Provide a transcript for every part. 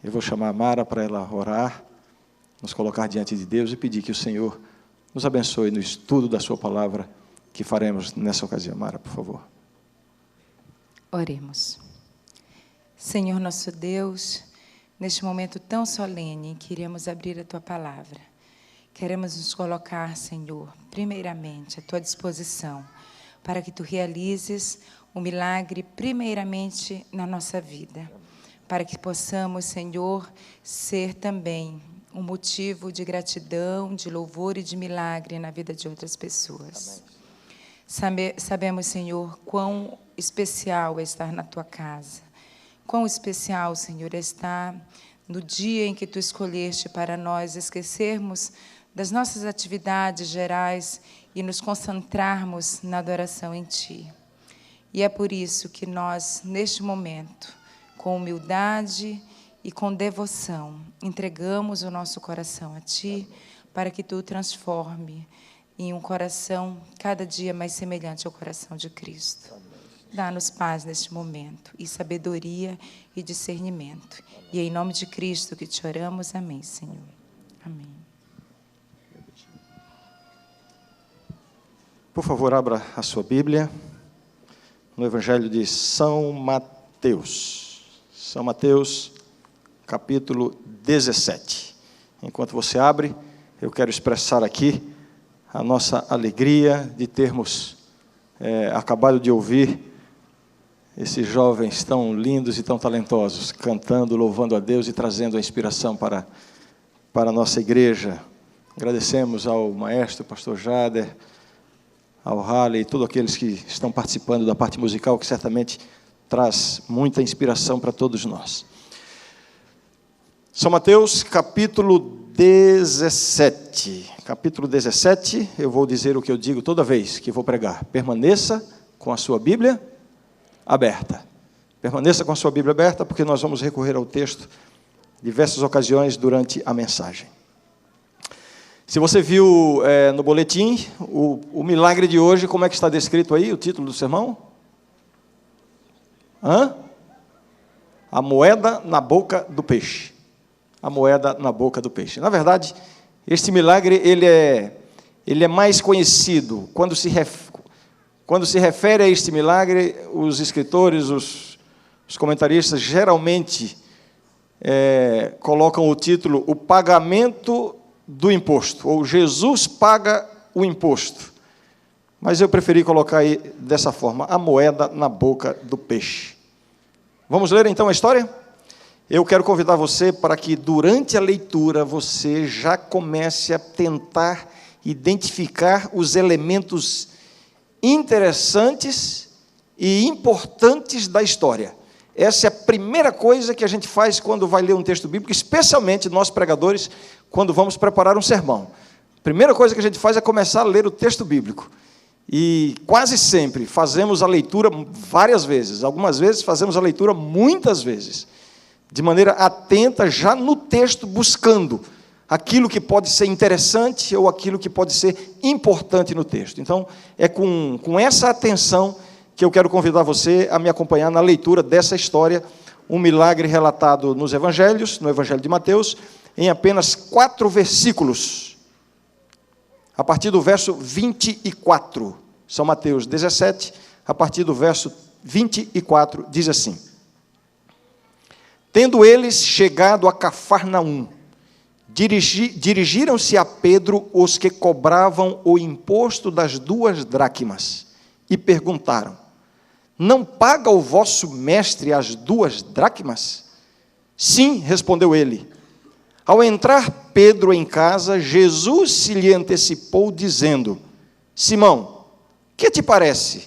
Eu vou chamar a Mara para ela orar, nos colocar diante de Deus e pedir que o Senhor nos abençoe no estudo da sua palavra que faremos nessa ocasião. Mara, por favor. Oremos. Senhor nosso Deus, neste momento tão solene em que iremos abrir a Tua palavra, queremos nos colocar, Senhor, primeiramente à Tua disposição, para que Tu realizes o milagre primeiramente na nossa vida, para que possamos, Senhor, ser também um motivo de gratidão, de louvor e de milagre na vida de outras pessoas. Sabemos, Senhor, quão especial é estar na Tua casa, quão especial, Senhor, é estar no dia em que Tu escolheste para nós esquecermos das nossas atividades gerais e nos concentrarmos na adoração em Ti. E é por isso que nós, neste momento, com humildade e com devoção, entregamos o nosso coração a Ti, para que Tu o transforme em um coração cada dia mais semelhante ao coração de Cristo. Dá-nos paz neste momento, e sabedoria e discernimento. E é em nome de Cristo que te oramos. Amém, Senhor. Amém. Por favor, abra a sua Bíblia no Evangelho de São Mateus. São Mateus, capítulo 17. Enquanto você abre, eu quero expressar aqui a nossa alegria de termos acabado de ouvir esses jovens tão lindos e tão talentosos, cantando, louvando a Deus e trazendo a inspiração para a nossa igreja. Agradecemos ao maestro, pastor Jader, ao Halley e todos aqueles que estão participando da parte musical, que certamente traz muita inspiração para todos nós. São Mateus, capítulo 17. Capítulo 17, eu vou dizer o que eu digo toda vez que vou pregar. Permaneça com a sua Bíblia aberta. Permaneça com a sua Bíblia aberta, porque nós vamos recorrer ao texto em diversas ocasiões durante a mensagem. Se você viu no boletim, o milagre de hoje, como é que está descrito aí, o título do sermão? A moeda na boca do peixe. A moeda na boca do peixe. Na verdade, este milagre ele é mais conhecido. Quando se refere a este milagre, os escritores, os comentaristas, geralmente colocam o título O Pagamento do Imposto, ou Jesus paga o imposto. Mas eu preferi colocar aí dessa forma, a moeda na boca do peixe. Vamos ler então a história? Eu quero convidar você para que durante a leitura você já comece a tentar identificar os elementos interessantes e importantes da história. Essa é a primeira coisa que a gente faz quando vai ler um texto bíblico, especialmente nós pregadores, quando vamos preparar um sermão. A primeira coisa que a gente faz é começar a ler o texto bíblico. E quase sempre fazemos a leitura várias vezes, algumas vezes fazemos a leitura muitas vezes, de maneira atenta, já no texto, buscando aquilo que pode ser interessante ou aquilo que pode ser importante no texto. Então, é com essa atenção que eu quero convidar você a me acompanhar na leitura dessa história, um milagre relatado nos Evangelhos, no Evangelho de Mateus, em apenas 4 versículos, a partir do verso 24. São Mateus 17, a partir do verso 24, diz assim: Tendo eles chegado a Cafarnaum, dirigiram-se a Pedro os que cobravam o imposto das 2 dracmas e perguntaram: Não paga o vosso mestre as 2 dracmas? Sim, respondeu ele. Ao entrar Pedro em casa, Jesus se lhe antecipou, dizendo: Simão, que te parece?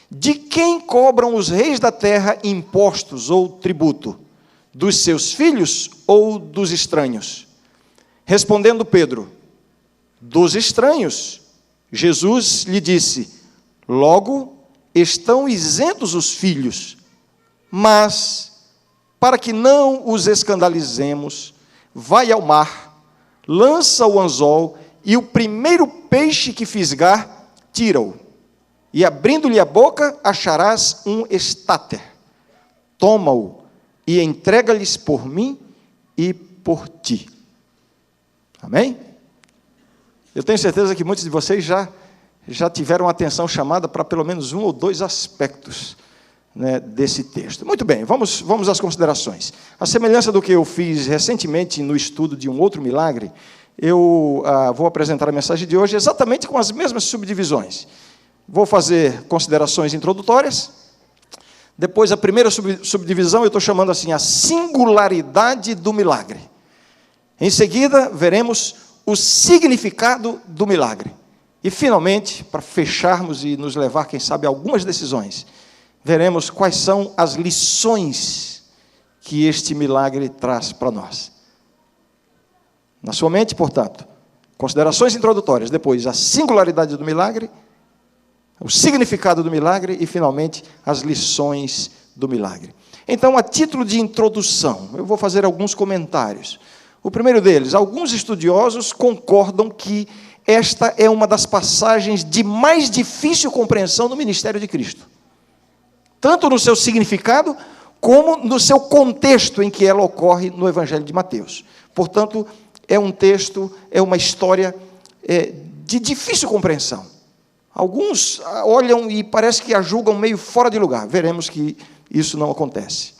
De quem cobram os reis da terra impostos ou tributo? Dos seus filhos ou dos estranhos? Respondendo Pedro: Dos estranhos. Jesus lhe disse: Logo, estão isentos os filhos. Mas, para que não os escandalizemos, vai ao mar, lança o anzol, e o primeiro peixe que fisgar, tira-o. E abrindo-lhe a boca, acharás um estáter. Toma-o e entrega-lhes por mim, e por ti. Amém? Eu tenho certeza que muitos de vocês já tiveram atenção chamada para pelo menos um ou dois aspectos, né, desse texto. Muito bem, vamos às considerações. A semelhança do que eu fiz recentemente no estudo de um outro milagre, eu vou apresentar a mensagem de hoje exatamente com as mesmas subdivisões. Vou fazer considerações introdutórias. Depois, a primeira subdivisão, eu estou chamando assim, a singularidade do milagre. Em seguida, veremos o significado do milagre. E, finalmente, para fecharmos e nos levar, quem sabe, a algumas decisões, veremos quais são as lições que este milagre traz para nós. Na sua mente, portanto, considerações introdutórias, depois a singularidade do milagre, o significado do milagre e, finalmente, as lições do milagre. Então, a título de introdução, eu vou fazer alguns comentários. O primeiro deles, alguns estudiosos concordam que esta é uma das passagens de mais difícil compreensão no ministério de Cristo. Tanto no seu significado, como no seu contexto em que ela ocorre no Evangelho de Mateus. Portanto, é um texto, é uma história de difícil compreensão. Alguns olham e parece que a julgam meio fora de lugar. Veremos que isso não acontece.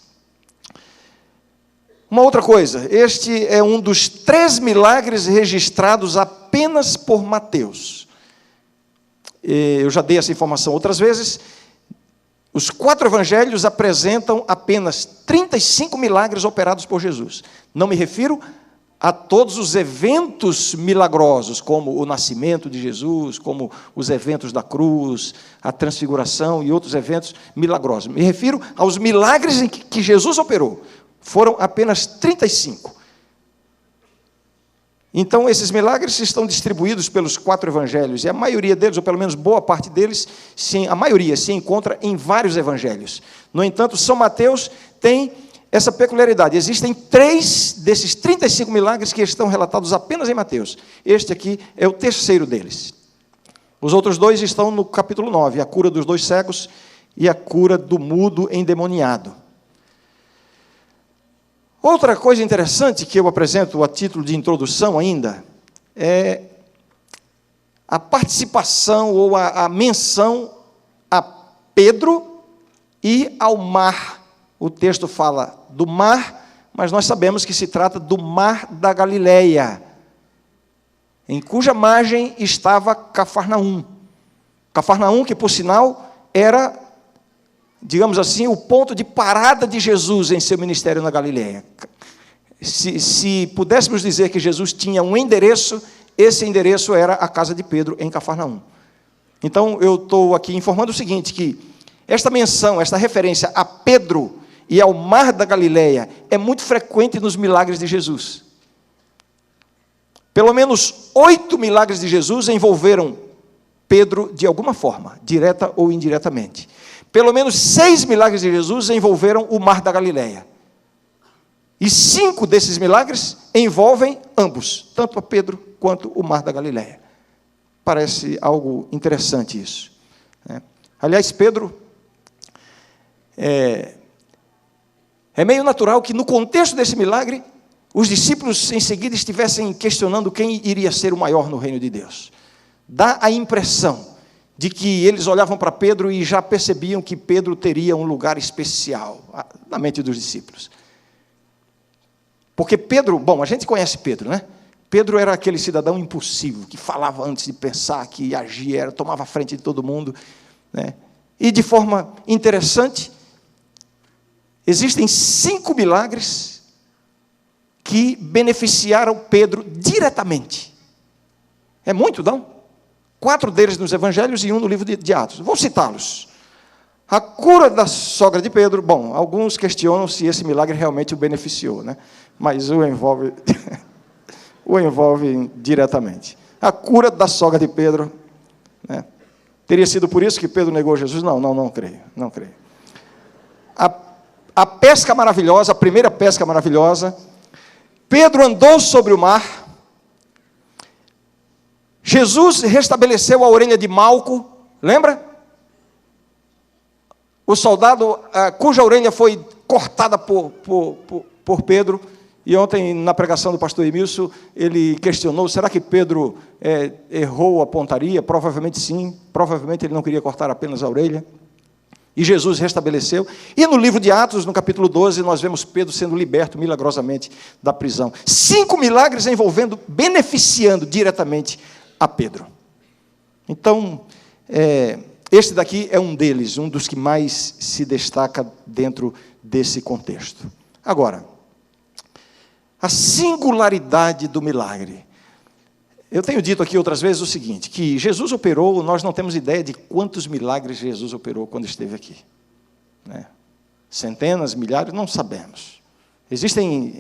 Uma outra coisa, este é um dos 3 milagres registrados apenas por Mateus. Eu já dei essa informação outras vezes. Os 4 evangelhos apresentam apenas 35 milagres operados por Jesus. Não me refiro a todos os eventos milagrosos, como o nascimento de Jesus, como os eventos da cruz, a transfiguração e outros eventos milagrosos. Me refiro aos milagres em que Jesus operou. Foram apenas 35. Então, esses milagres estão distribuídos pelos 4 evangelhos, e a maioria deles, ou pelo menos boa parte deles, a maioria se encontra em vários evangelhos. No entanto, São Mateus tem essa peculiaridade. Existem 3 desses 35 milagres que estão relatados apenas em Mateus. Este aqui é o terceiro deles. Os outros 2 estão no capítulo 9, a cura dos 2 cegos e a cura do mudo endemoniado. Outra coisa interessante que eu apresento a título de introdução ainda é a participação ou a menção a Pedro e ao mar. O texto fala do mar, mas nós sabemos que se trata do mar da Galileia, em cuja margem estava Cafarnaum. Cafarnaum, que por sinal era, digamos assim, o ponto de parada de Jesus em seu ministério na Galileia. Se pudéssemos dizer que Jesus tinha um endereço, esse endereço era a casa de Pedro em Cafarnaum. Então, eu estou aqui informando o seguinte, que esta menção, esta referência a Pedro e ao mar da Galileia é muito frequente nos milagres de Jesus. Pelo menos 8 milagres de Jesus envolveram Pedro de alguma forma, direta ou indiretamente. Pelo menos 6 milagres de Jesus envolveram o mar da Galileia. E 5 desses milagres envolvem ambos, tanto a Pedro quanto o mar da Galileia. Parece algo interessante isso, né? Aliás, Pedro, é meio natural que no contexto desse milagre, os discípulos em seguida estivessem questionando quem iria ser o maior no reino de Deus. Dá a impressão de que eles olhavam para Pedro e já percebiam que Pedro teria um lugar especial na mente dos discípulos. Porque Pedro, bom, a gente conhece Pedro, né? Pedro era aquele cidadão impulsivo, que falava antes de pensar, que agia, tomava a frente de todo mundo, né? E de forma interessante, existem 5 milagres que beneficiaram Pedro diretamente. É muito, não? 4 deles nos evangelhos e 1 no livro de Atos. Vou citá-los. A cura da sogra de Pedro, bom, alguns questionam se esse milagre realmente o beneficiou, né? Mas o envolve diretamente. A cura da sogra de Pedro, né? Teria sido por isso que Pedro negou Jesus? Não creio. A pesca maravilhosa, a primeira pesca maravilhosa, Pedro andou sobre o mar. Jesus restabeleceu a orelha de Malco, lembra? O soldado cuja orelha foi cortada por Pedro, E ontem, na pregação do pastor Emilson, ele questionou, será que Pedro errou a pontaria? Provavelmente sim, provavelmente ele não queria cortar apenas a orelha. E Jesus restabeleceu. E no livro de Atos, no capítulo 12, nós vemos Pedro sendo liberto milagrosamente da prisão. 5 milagres envolvendo, beneficiando diretamente a Pedro. Então, este daqui é um deles, um dos que mais se destaca dentro desse contexto. Agora, a singularidade do milagre. Eu tenho dito aqui outras vezes o seguinte, que Jesus operou, nós não temos ideia de quantos milagres Jesus operou quando esteve aqui. Centenas, milhares, não sabemos. Existem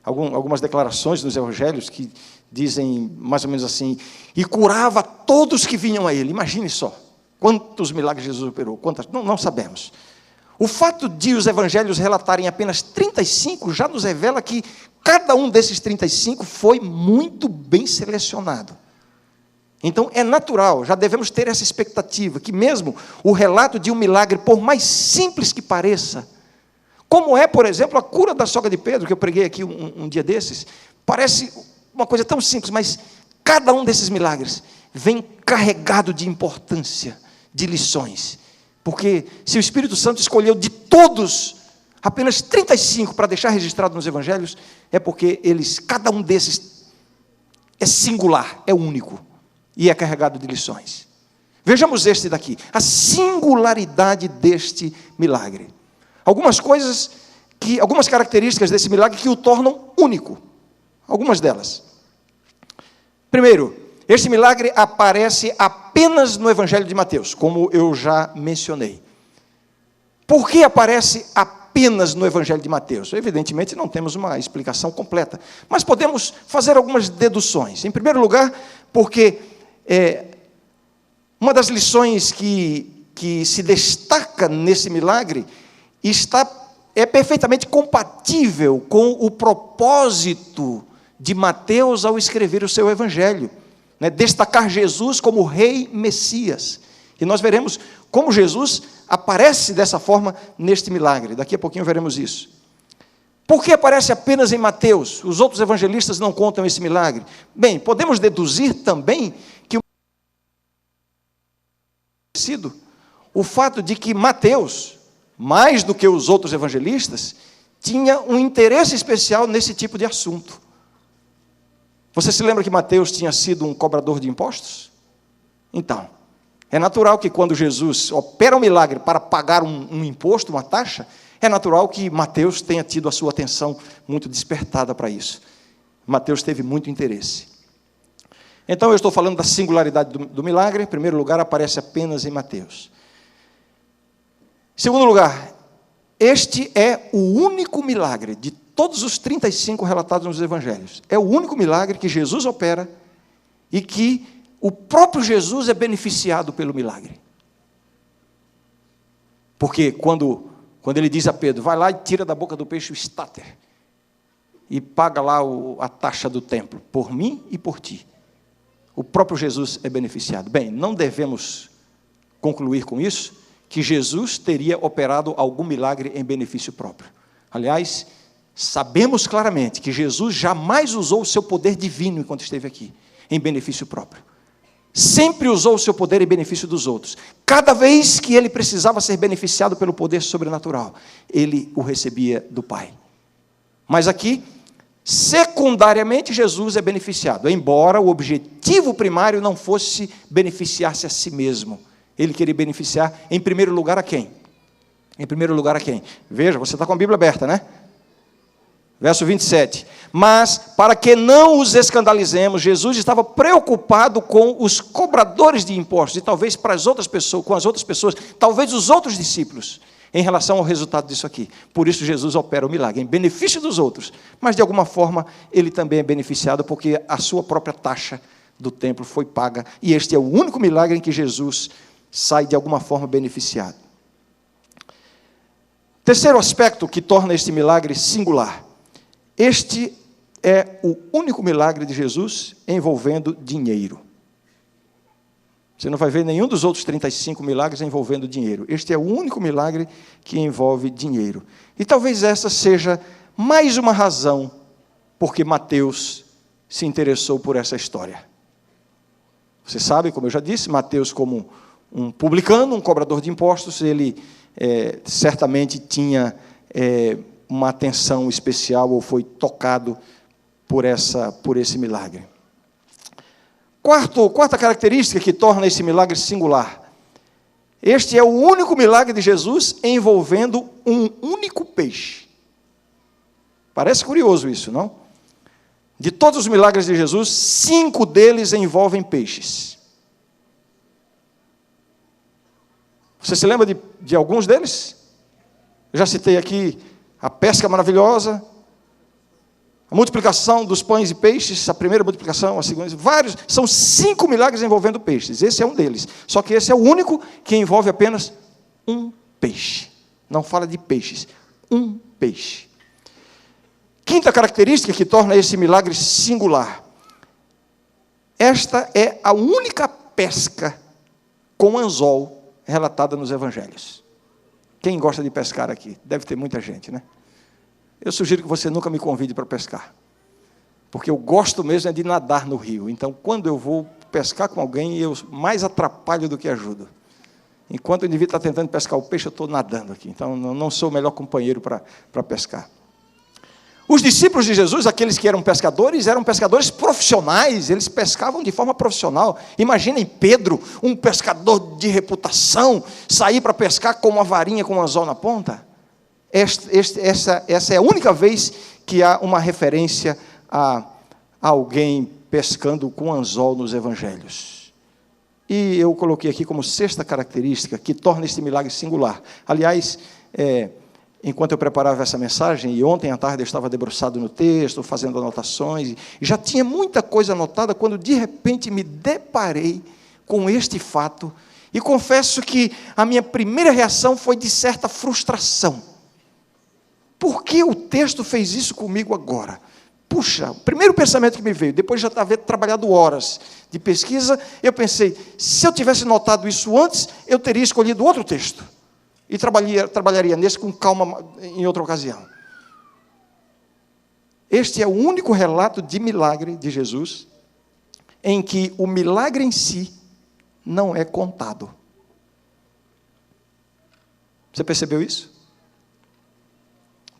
algumas declarações nos evangelhos que dizem mais ou menos assim, e curava todos que vinham a ele. Imagine só, quantos milagres Jesus operou, quantas, não sabemos. O fato de os evangelhos relatarem apenas 35 já nos revela que cada um desses 35 foi muito bem selecionado. Então, é natural, já devemos ter essa expectativa, que mesmo o relato de um milagre, por mais simples que pareça, como é, por exemplo, a cura da sogra de Pedro, que eu preguei aqui um dia desses, parece uma coisa tão simples, mas cada um desses milagres vem carregado de importância, de lições. Porque se o Espírito Santo escolheu de todos, apenas 35 para deixar registrado nos evangelhos, é porque cada um desses é singular, é único, e é carregado de lições. Vejamos este daqui, a singularidade deste milagre. Algumas características desse milagre que o tornam único. Algumas delas. Primeiro, este milagre aparece apenas no Evangelho de Mateus, como eu já mencionei. Por que aparece apenas no Evangelho de Mateus? Evidentemente, não temos uma explicação completa, mas podemos fazer algumas deduções. Em primeiro lugar, porque uma das lições que se destaca nesse milagre é perfeitamente compatível com o propósito de Mateus ao escrever o seu Evangelho. Destacar Jesus como Rei Messias. E nós veremos como Jesus aparece dessa forma neste milagre. Daqui a pouquinho veremos isso. Por que aparece apenas em Mateus? Os outros evangelistas não contam esse milagre. Bem, podemos deduzir também que o fato de que Mateus, mais do que os outros evangelistas, tinha um interesse especial nesse tipo de assunto. Você se lembra que Mateus tinha sido um cobrador de impostos? Então, é natural que quando Jesus opera um milagre para pagar um imposto, uma taxa, é natural que Mateus tenha tido a sua atenção muito despertada para isso. Mateus teve muito interesse. Então, eu estou falando da singularidade do milagre. Em primeiro lugar, aparece apenas em Mateus. Em segundo lugar, este é o único milagre de todos os 35 relatados nos evangelhos. É o único milagre que Jesus opera e que o próprio Jesus é beneficiado pelo milagre. Porque quando ele diz a Pedro, vai lá e tira da boca do peixe o estáter e paga lá a taxa do templo, por mim e por ti. O próprio Jesus é beneficiado. Bem, não devemos concluir com isso que Jesus teria operado algum milagre em benefício próprio. Aliás, sabemos claramente que Jesus jamais usou o seu poder divino enquanto esteve aqui, em benefício próprio. Sempre usou o seu poder em benefício dos outros. Cada vez que ele precisava ser beneficiado pelo poder sobrenatural, ele o recebia do Pai. Mas aqui, secundariamente, Jesus é beneficiado, embora o objetivo primário não fosse beneficiar-se a si mesmo. Ele queria beneficiar, em primeiro lugar, a quem? Em primeiro lugar, a quem? Veja, você está com a Bíblia aberta, né? Verso 27. Mas, para que não os escandalizemos, Jesus estava preocupado com os cobradores de impostos, e talvez com as outras pessoas, talvez os outros discípulos, em relação ao resultado disso aqui. Por isso Jesus opera o milagre, em benefício dos outros, mas de alguma forma ele também é beneficiado, porque a sua própria taxa do templo foi paga, e este é o único milagre em que Jesus sai de alguma forma beneficiado. Terceiro aspecto que torna este milagre singular. Este é o único milagre de Jesus envolvendo dinheiro. Você não vai ver nenhum dos outros 35 milagres envolvendo dinheiro. Este é o único milagre que envolve dinheiro. E talvez essa seja mais uma razão porque Mateus se interessou por essa história. Você sabe, como eu já disse, Mateus, como um publicano, um cobrador de impostos, ele certamente tinha uma atenção especial ou foi tocado por esse milagre. Quarta característica que torna esse milagre singular. Este é o único milagre de Jesus envolvendo um único peixe. Parece curioso isso, não? De todos os milagres de Jesus, 5 deles envolvem peixes. Você se lembra de alguns deles? Eu já citei aqui a pesca maravilhosa, a multiplicação dos pães e peixes, a primeira multiplicação, a segunda, vários, são 5 milagres envolvendo peixes, esse é um deles, só que esse é o único que envolve apenas um peixe, não fala de peixes, um peixe. Quinta característica que torna esse milagre singular, esta é a única pesca com anzol relatada nos evangelhos. Quem gosta de pescar aqui? Deve ter muita gente, né? Eu sugiro que você nunca me convide para pescar, porque eu gosto mesmo de nadar no rio. Então, quando eu vou pescar com alguém, eu mais atrapalho do que ajudo. Enquanto o indivíduo está tentando pescar o peixe, eu estou nadando aqui. Então, não sou o melhor companheiro para pescar. Os discípulos de Jesus, aqueles que eram pescadores profissionais, eles pescavam de forma profissional. Imaginem Pedro, um pescador de reputação, sair para pescar com uma varinha com um anzol na ponta. Essa é a única vez que há uma referência a alguém pescando com anzol nos evangelhos. E eu coloquei aqui como sexta característica que torna este milagre singular. Aliás, enquanto eu preparava essa mensagem, e ontem à tarde eu estava debruçado no texto, fazendo anotações, e já tinha muita coisa anotada, quando de repente me deparei com este fato, e confesso que a minha primeira reação foi de certa frustração. Por que o texto fez isso comigo agora? Puxa, o primeiro pensamento que me veio, depois de já haver trabalhado horas de pesquisa, eu pensei, se eu tivesse notado isso antes, eu teria escolhido outro texto. E trabalharia nesse com calma em outra ocasião. Este é o único relato de milagre de Jesus em que o milagre em si não é contado. Você percebeu isso?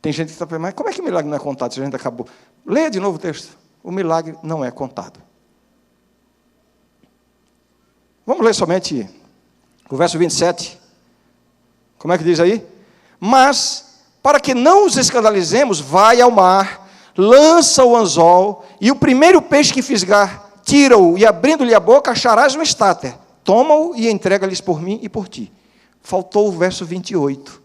Tem gente que está pensando, mas como é que o milagre não é contado se a gente acabou? Leia de novo o texto. O milagre não é contado. Vamos ler somente o verso 27. Como é que diz aí? Mas, para que não os escandalizemos, vai ao mar, lança o anzol, e o primeiro peixe que fisgar, tira-o, e abrindo-lhe a boca, acharás um estáter. Toma-o e entrega-lhes por mim e por ti. Faltou o verso 28.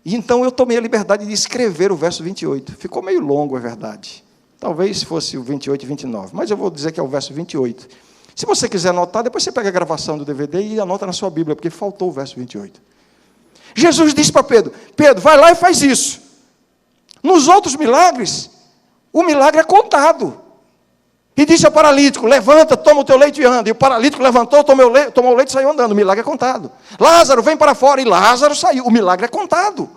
E então eu tomei a liberdade de escrever o verso 28. Ficou meio longo, é verdade. Talvez fosse o 28 e 29, mas eu vou dizer que é o verso 28. Se você quiser anotar, depois você pega a gravação do DVD e anota na sua Bíblia, porque faltou o verso 28. Jesus disse para Pedro, Pedro, vai lá e faz isso. Nos outros milagres, o milagre é contado. E disse ao paralítico, levanta, toma o teu leite e anda. E o paralítico levantou, tomou o leite e saiu andando. O milagre é contado. Lázaro, vem para fora. E Lázaro saiu. O milagre é contado.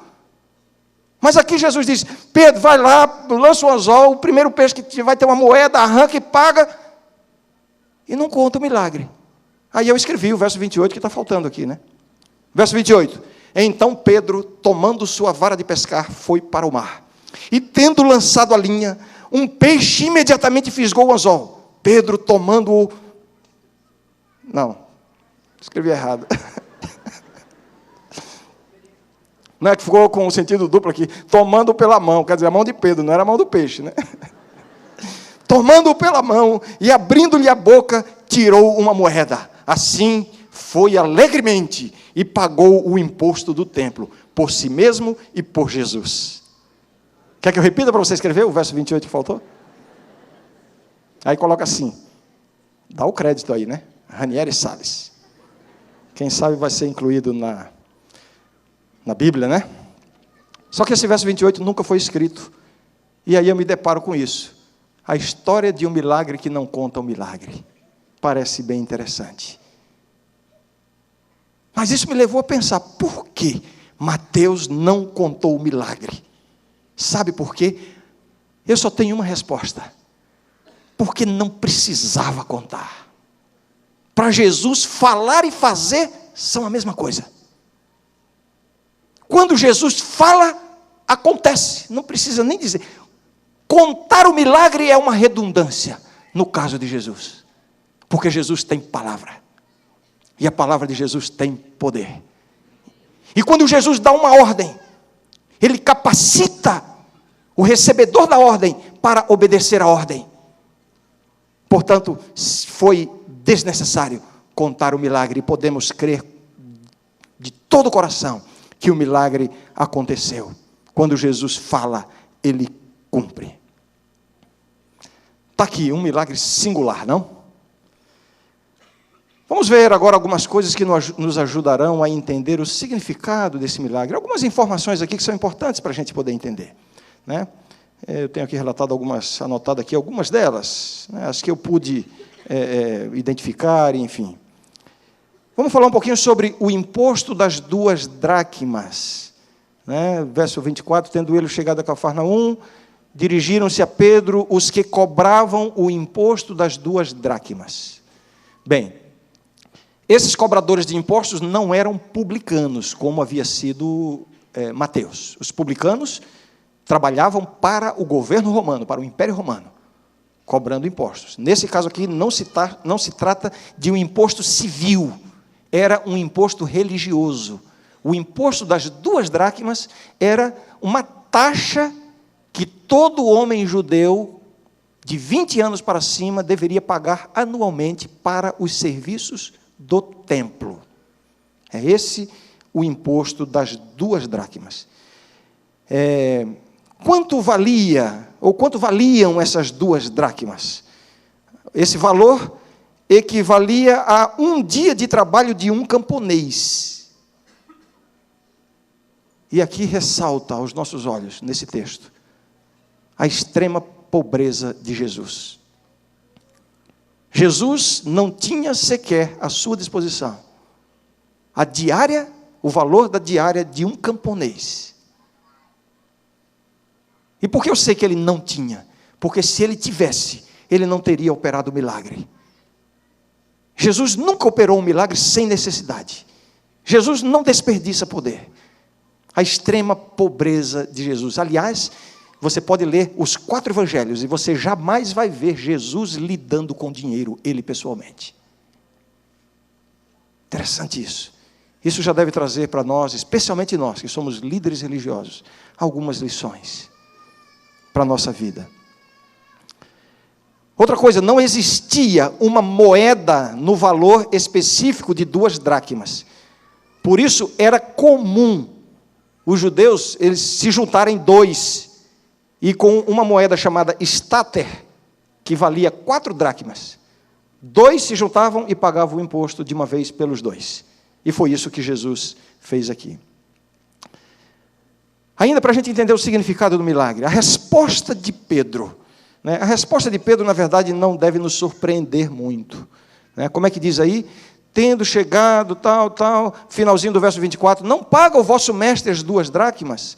Mas aqui Jesus diz, Pedro, vai lá, lança o anzol, o primeiro peixe que vai ter uma moeda, arranca e paga. E não conta o milagre. Aí eu escrevi o verso 28 que está faltando aqui, né? Verso 28. Então Pedro, tomando sua vara de pescar, foi para o mar. E tendo lançado a linha, um peixe imediatamente fisgou o anzol. Pedro tomando-o... Não, escrevi errado. Não é que ficou com o sentido duplo aqui. Tomando-o pela mão, quer dizer, a mão de Pedro, não era a mão do peixe, né? Tomando-o pela mão e abrindo-lhe a boca, tirou uma moeda. Assim foi alegremente e pagou o imposto do templo, por si mesmo e por Jesus. Quer que eu repita para você escrever o verso 28 que faltou? Aí coloca assim, dá o crédito aí, né? Ranieri Salles. Quem sabe vai ser incluído na Bíblia, né? Só que esse verso 28 nunca foi escrito. E aí eu me deparo com isso. A história de um milagre que não conta um milagre. Parece bem interessante. Mas isso me levou a pensar, por que Mateus não contou o milagre? Sabe por quê? Eu só tenho uma resposta. Porque não precisava contar. Para Jesus, falar e fazer são a mesma coisa. Quando Jesus fala, acontece. Não precisa nem dizer. Contar o milagre é uma redundância no caso de Jesus. Porque Jesus tem palavra. E a palavra de Jesus tem poder. E quando Jesus dá uma ordem, Ele capacita o recebedor da ordem para obedecer a ordem. Portanto, foi desnecessário contar o milagre. E podemos crer de todo o coração que o milagre aconteceu. Quando Jesus fala, Ele cumpre. Está aqui um milagre singular, não? Vamos ver agora algumas coisas que nos ajudarão a entender o significado desse milagre. Algumas informações aqui que são importantes para a gente poder entender, né? Eu tenho aqui anotado aqui algumas delas, né? As que eu pude identificar, enfim. Vamos falar um pouquinho sobre o imposto das 2 dracmas, né? Verso 24, tendo ele chegado a Cafarnaum, dirigiram-se a Pedro os que cobravam o imposto das 2 dracmas. Bem, esses cobradores de impostos não eram publicanos, como havia sido Mateus. Os publicanos trabalhavam para o governo romano, para o Império Romano, cobrando impostos. Nesse caso aqui, não se trata de um imposto civil, era um imposto religioso. O imposto das 2 dracmas era uma taxa que todo homem judeu de 20 anos para cima deveria pagar anualmente para os serviços do templo. É esse o imposto das 2 dracmas. Quanto valia, ou quanto valiam essas 2 dracmas? Esse valor equivalia a um dia de trabalho de um camponês. E aqui ressalta aos nossos olhos, nesse texto, a extrema pobreza de Jesus. Jesus não tinha sequer à sua disposição a diária, o valor da diária de um camponês. E por que eu sei que ele não tinha? Porque se ele tivesse, ele não teria operado o milagre. Jesus nunca operou um milagre sem necessidade. Jesus não desperdiça poder. A extrema pobreza de Jesus. Aliás, você pode ler os 4 evangelhos e você jamais vai ver Jesus lidando com dinheiro, ele pessoalmente. Interessante isso. Isso já deve trazer para nós, especialmente nós, que somos líderes religiosos, algumas lições para a nossa vida. Outra coisa, não existia uma moeda no valor específico de 2 dracmas. Por isso, era comum os judeus eles se juntarem 2 e com uma moeda chamada stater, que valia 4 dracmas. 2 se juntavam e pagavam o imposto de uma vez pelos 2. E foi isso que Jesus fez aqui. Ainda para a gente entender o significado do milagre, a resposta de Pedro, né? A resposta de Pedro, na verdade, não deve nos surpreender muito, né? Como é que diz aí? Tendo chegado, tal, finalzinho do verso 24, não paga o vosso mestre as 2 dracmas?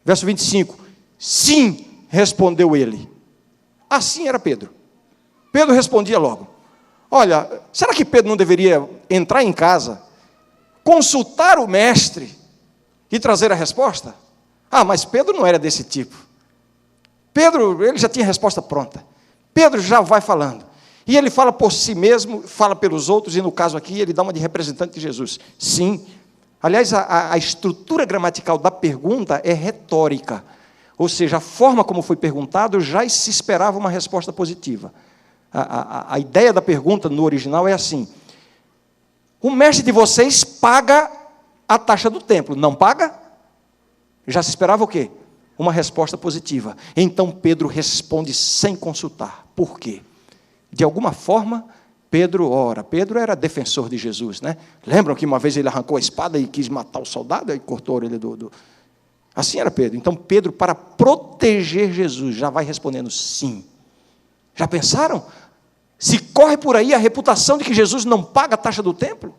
Verso 25, sim, respondeu ele. Assim era Pedro. Pedro respondia logo. Olha, será que Pedro não deveria entrar em casa, consultar o mestre e trazer a resposta? Ah, mas Pedro não era desse tipo. Pedro, ele já tinha a resposta pronta. Pedro já vai falando. E ele fala por si mesmo, fala pelos outros, e no caso aqui, ele dá uma de representante de Jesus. Sim. Aliás, a estrutura gramatical da pergunta é retórica. Ou seja, a forma como foi perguntado, já se esperava uma resposta positiva. A ideia da pergunta no original é assim: o mestre de vocês paga a taxa do templo, não paga? Já se esperava o quê? Uma resposta positiva. Então Pedro responde sem consultar. Por quê? De alguma forma, Pedro era defensor de Jesus, né? Lembram que uma vez ele arrancou a espada e quis matar o soldado e cortou a orelha do... Assim era Pedro. Então Pedro, para proteger Jesus, já vai respondendo sim. Já pensaram? Se corre por aí a reputação de que Jesus não paga a taxa do templo?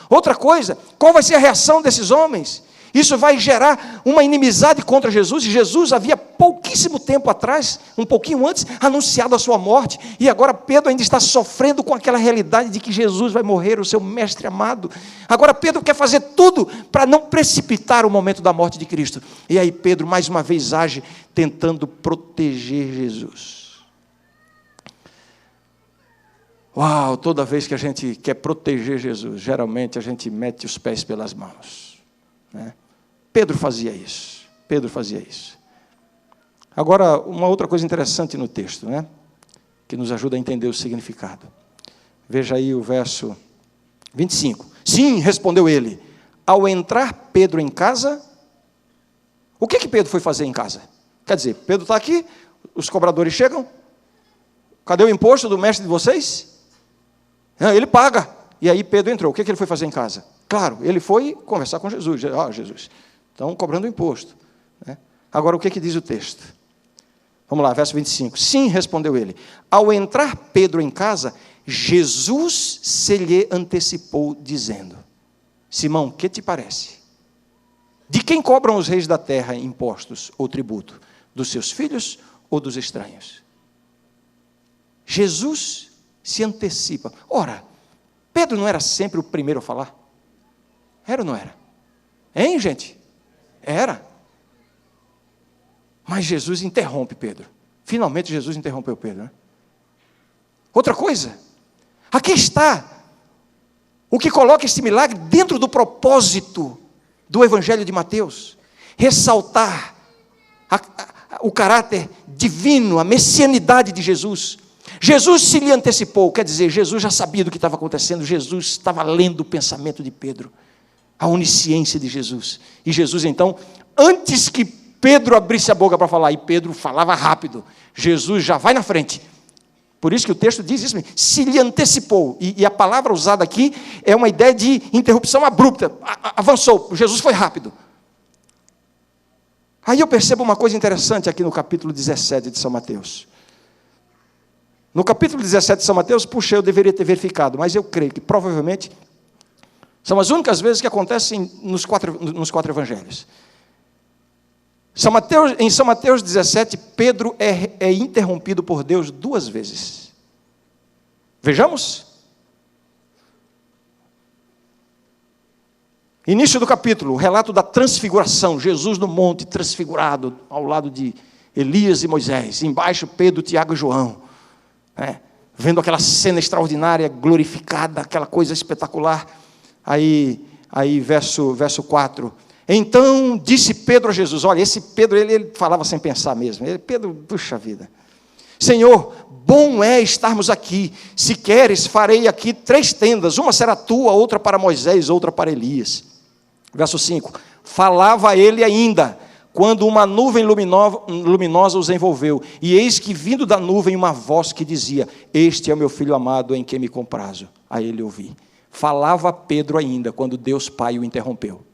Outra coisa, qual vai ser a reação desses homens? Isso vai gerar uma inimizade contra Jesus. E Jesus havia pouquíssimo tempo atrás, um pouquinho antes, anunciado a sua morte. E agora Pedro ainda está sofrendo com aquela realidade de que Jesus vai morrer, o seu mestre amado. Agora Pedro quer fazer tudo para não precipitar o momento da morte de Cristo. E aí Pedro mais uma vez age tentando proteger Jesus. Uau, toda vez que a gente quer proteger Jesus, geralmente a gente mete os pés pelas mãos, né? Pedro fazia isso. Agora, uma outra coisa interessante no texto, né? Que nos ajuda a entender o significado. Veja aí o verso 25. Sim, respondeu ele. Ao entrar Pedro em casa, o que Pedro foi fazer em casa? Quer dizer, Pedro está aqui, os cobradores chegam, cadê o imposto do mestre de vocês? Ele paga. E aí Pedro entrou. O que ele foi fazer em casa? Claro, ele foi conversar com Jesus. Jesus, estão cobrando imposto, né? Agora, o que diz o texto? Vamos lá, verso 25. Sim, respondeu ele. Ao entrar Pedro em casa, Jesus se lhe antecipou, dizendo: Simão, que te parece? De quem cobram os reis da terra impostos ou tributo? Dos seus filhos ou dos estranhos? Jesus se antecipa. Ora, Pedro não era sempre o primeiro a falar? Era ou não era? Hein, gente? Era. Mas Jesus interrompe Pedro. Finalmente Jesus interrompeu Pedro, né? Outra coisa, aqui está o que coloca este milagre dentro do propósito do Evangelho de Mateus. Ressaltar o caráter divino, a messianidade de Jesus. Jesus se lhe antecipou, quer dizer, Jesus já sabia do que estava acontecendo, Jesus estava lendo o pensamento de Pedro, a onisciência de Jesus. E Jesus, então, antes que Pedro abrisse a boca para falar, e Pedro falava rápido, Jesus já vai na frente. Por isso que o texto diz isso, se lhe antecipou. E a palavra usada aqui é uma ideia de interrupção abrupta, avançou, Jesus foi rápido. Aí eu percebo uma coisa interessante aqui no capítulo 17 de São Mateus. No capítulo 17 de São Mateus, puxa, eu deveria ter verificado, mas eu creio que provavelmente são as únicas vezes que acontecem nos quatro evangelhos. Em São Mateus 17, Pedro é interrompido por Deus 2 vezes. Vejamos. Início do capítulo, o relato da transfiguração, Jesus no monte transfigurado, ao lado de Elias e Moisés, embaixo Pedro, Tiago e João. Vendo aquela cena extraordinária, glorificada, aquela coisa espetacular. Aí verso 4. Então disse Pedro a Jesus, olha, esse Pedro, ele falava sem pensar mesmo. Pedro, puxa vida. Senhor, bom é estarmos aqui. Se queres, farei aqui 3 tendas. Uma será tua, outra para Moisés, outra para Elias. Verso 5. Falava ele ainda, quando uma nuvem luminosa os envolveu, e eis que vindo da nuvem uma voz que dizia: Este é o meu filho amado em quem me comprazo. A ele ouvi. Falava Pedro ainda, quando Deus Pai o interrompeu.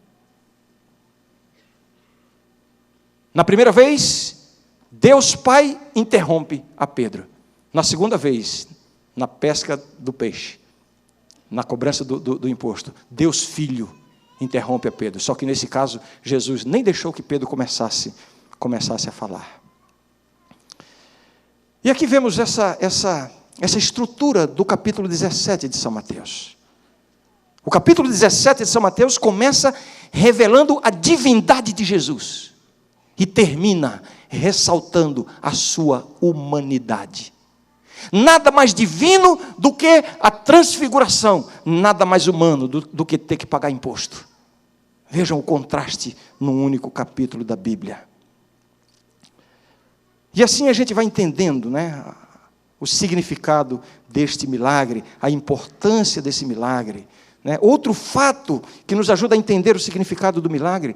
Na primeira vez, Deus Pai interrompe a Pedro. Na segunda vez, na pesca do peixe, na cobrança do imposto, Deus Filho interrompe a Pedro. Só que nesse caso, Jesus nem deixou que Pedro começasse a falar. E aqui vemos essa estrutura do capítulo 17 de São Mateus. O capítulo 17 de São Mateus começa revelando a divindade de Jesus e termina ressaltando a sua humanidade. Nada mais divino do que a transfiguração, nada mais humano do que ter que pagar imposto. Vejam o contraste num único capítulo da Bíblia. E assim a gente vai entendendo, né, o significado deste milagre, a importância desse milagre. Outro fato que nos ajuda a entender o significado do milagre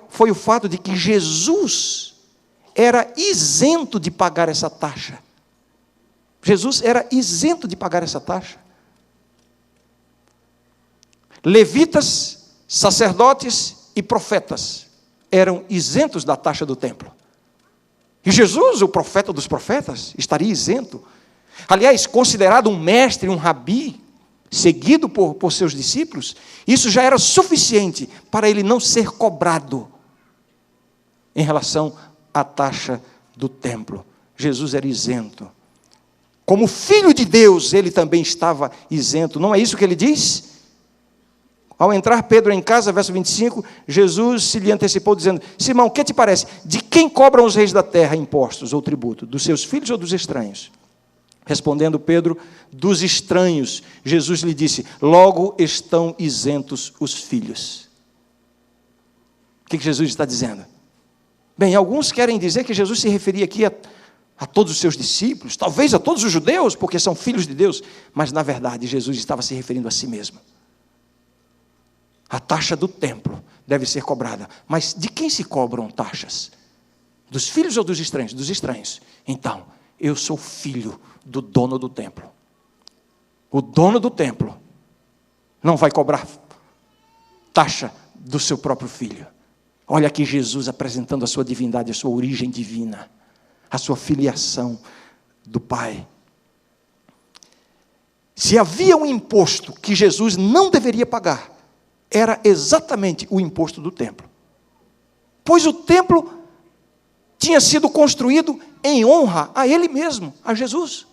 foi o fato de que Jesus era isento de pagar essa taxa. Jesus era isento de pagar essa taxa. Levitas, sacerdotes e profetas eram isentos da taxa do templo. E Jesus, o profeta dos profetas, estaria isento. Aliás, considerado um mestre, um rabi, seguido por seus discípulos, isso já era suficiente para ele não ser cobrado em relação à taxa do templo. Jesus era isento. Como filho de Deus, ele também estava isento. Não é isso que ele diz? Ao entrar Pedro em casa, verso 25, Jesus se lhe antecipou dizendo: Simão, o que te parece? De quem cobram os reis da terra impostos ou tributo? Dos seus filhos ou dos estranhos? Respondendo Pedro: dos estranhos. Jesus lhe disse: logo estão isentos os filhos. O que Jesus está dizendo? Bem, alguns querem dizer que Jesus se referia aqui a todos os seus discípulos, talvez a todos os judeus, porque são filhos de Deus, mas na verdade Jesus estava se referindo a si mesmo. A taxa do templo deve ser cobrada. Mas de quem se cobram taxas? Dos filhos ou dos estranhos? Dos estranhos. Então, eu sou filho do dono do templo. O dono do templo não vai cobrar taxa do seu próprio filho. Olha aqui Jesus apresentando a sua divindade, a sua origem divina, a sua filiação do Pai. Se havia um imposto que Jesus não deveria pagar, era exatamente o imposto do templo. Pois o templo tinha sido construído em honra a ele mesmo, a Jesus.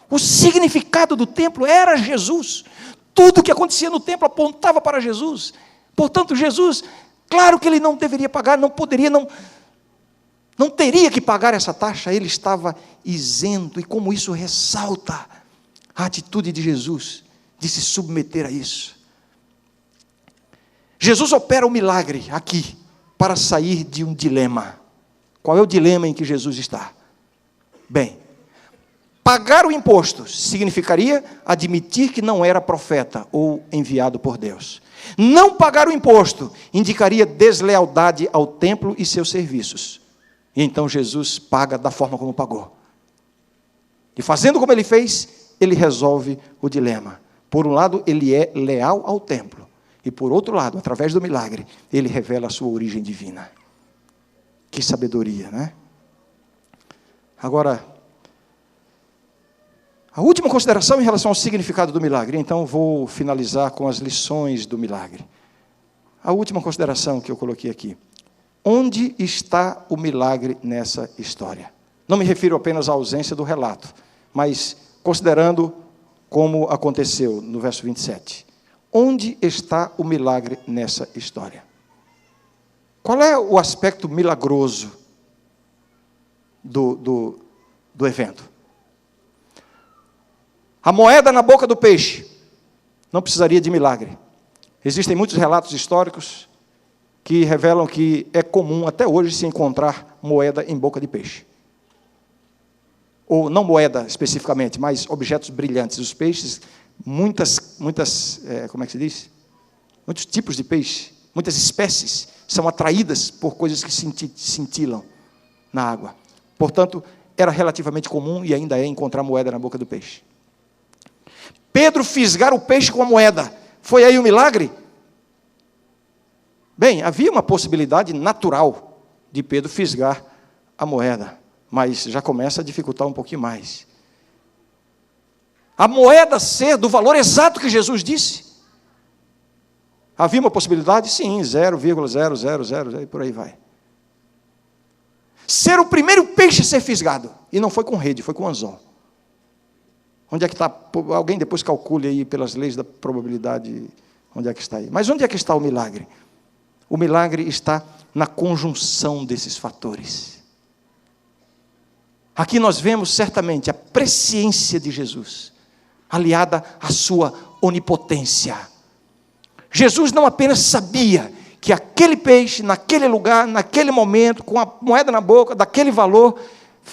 O significado do templo era Jesus. Tudo que acontecia no templo apontava para Jesus. Portanto, Jesus, claro que ele não deveria pagar, não poderia, não teria que pagar essa taxa, ele estava isento. E como isso ressalta a atitude de Jesus, de se submeter a isso. Jesus opera o milagre aqui, para sair de um dilema. Qual é o dilema em que Jesus está? Bem, pagar o imposto significaria admitir que não era profeta ou enviado por Deus. Não pagar o imposto indicaria deslealdade ao templo e seus serviços. E então Jesus paga da forma como pagou. E fazendo como ele fez, ele resolve o dilema. Por um lado, ele é leal ao templo. E por outro lado, através do milagre, ele revela a sua origem divina. Que sabedoria, né? Agora, a última consideração em relação ao significado do milagre. Então, vou finalizar com as lições do milagre. A última consideração que eu coloquei aqui. Onde está o milagre nessa história? Não me refiro apenas à ausência do relato, mas considerando como aconteceu no verso 27. Onde está o milagre nessa história? Qual é o aspecto milagroso do evento? A moeda na boca do peixe não precisaria de milagre. Existem muitos relatos históricos que revelam que é comum até hoje se encontrar moeda em boca de peixe. Ou não moeda especificamente, mas objetos brilhantes. Os peixes, como é que se diz? Muitos tipos de peixe, muitas espécies são atraídas por coisas que cintilam na água. Portanto, era relativamente comum e ainda é encontrar moeda na boca do peixe. Pedro fisgar o peixe com a moeda, foi aí o milagre? Bem, havia uma possibilidade natural de Pedro fisgar a moeda, mas já começa a dificultar um pouquinho mais. A moeda ser do valor exato que Jesus disse? Havia uma possibilidade? Sim, 0,000 e por aí vai. Ser o primeiro peixe a ser fisgado, e não foi com rede, foi com anzol. Onde é que está? Alguém depois calcule aí pelas leis da probabilidade, onde é que está aí. Mas onde é que está o milagre? O milagre está na conjunção desses fatores. Aqui nós vemos certamente a presciência de Jesus, aliada à sua onipotência. Jesus não apenas sabia que aquele peixe, naquele lugar, naquele momento, com a moeda na boca, daquele valor,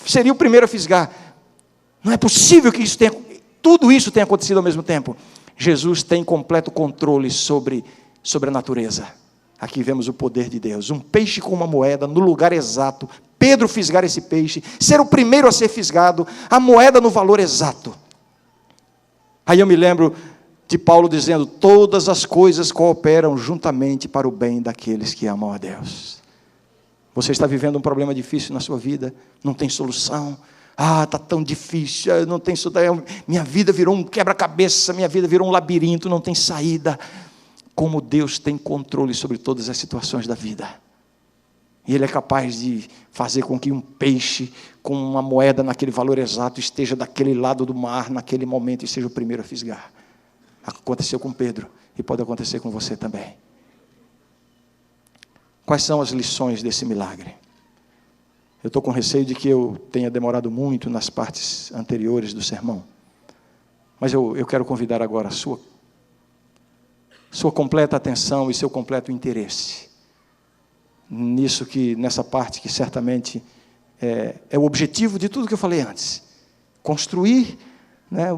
seria o primeiro a fisgar. Não é possível que tudo isso tenha acontecido ao mesmo tempo. Jesus tem completo controle sobre a natureza. Aqui vemos o poder de Deus. Um peixe com uma moeda no lugar exato. Pedro fisgar esse peixe, ser o primeiro a ser fisgado, a moeda no valor exato. Aí eu me lembro de Paulo dizendo: todas as coisas cooperam juntamente para o bem daqueles que amam a Deus. Você está vivendo um problema difícil na sua vida, não tem solução, Está tão difícil, eu não tenho isso daí, minha vida virou um quebra-cabeça, minha vida virou um labirinto, não tem saída. Como Deus tem controle sobre todas as situações da vida. E Ele é capaz de fazer com que um peixe com uma moeda naquele valor exato esteja daquele lado do mar, naquele momento, e seja o primeiro a fisgar. Aconteceu com Pedro e pode acontecer com você também. Quais são as lições desse milagre? Eu estou com receio de que eu tenha demorado muito nas partes anteriores do sermão. Mas eu quero convidar agora a sua completa atenção e seu completo interesse nessa parte que certamente é o objetivo de tudo que eu falei antes. Construir, né,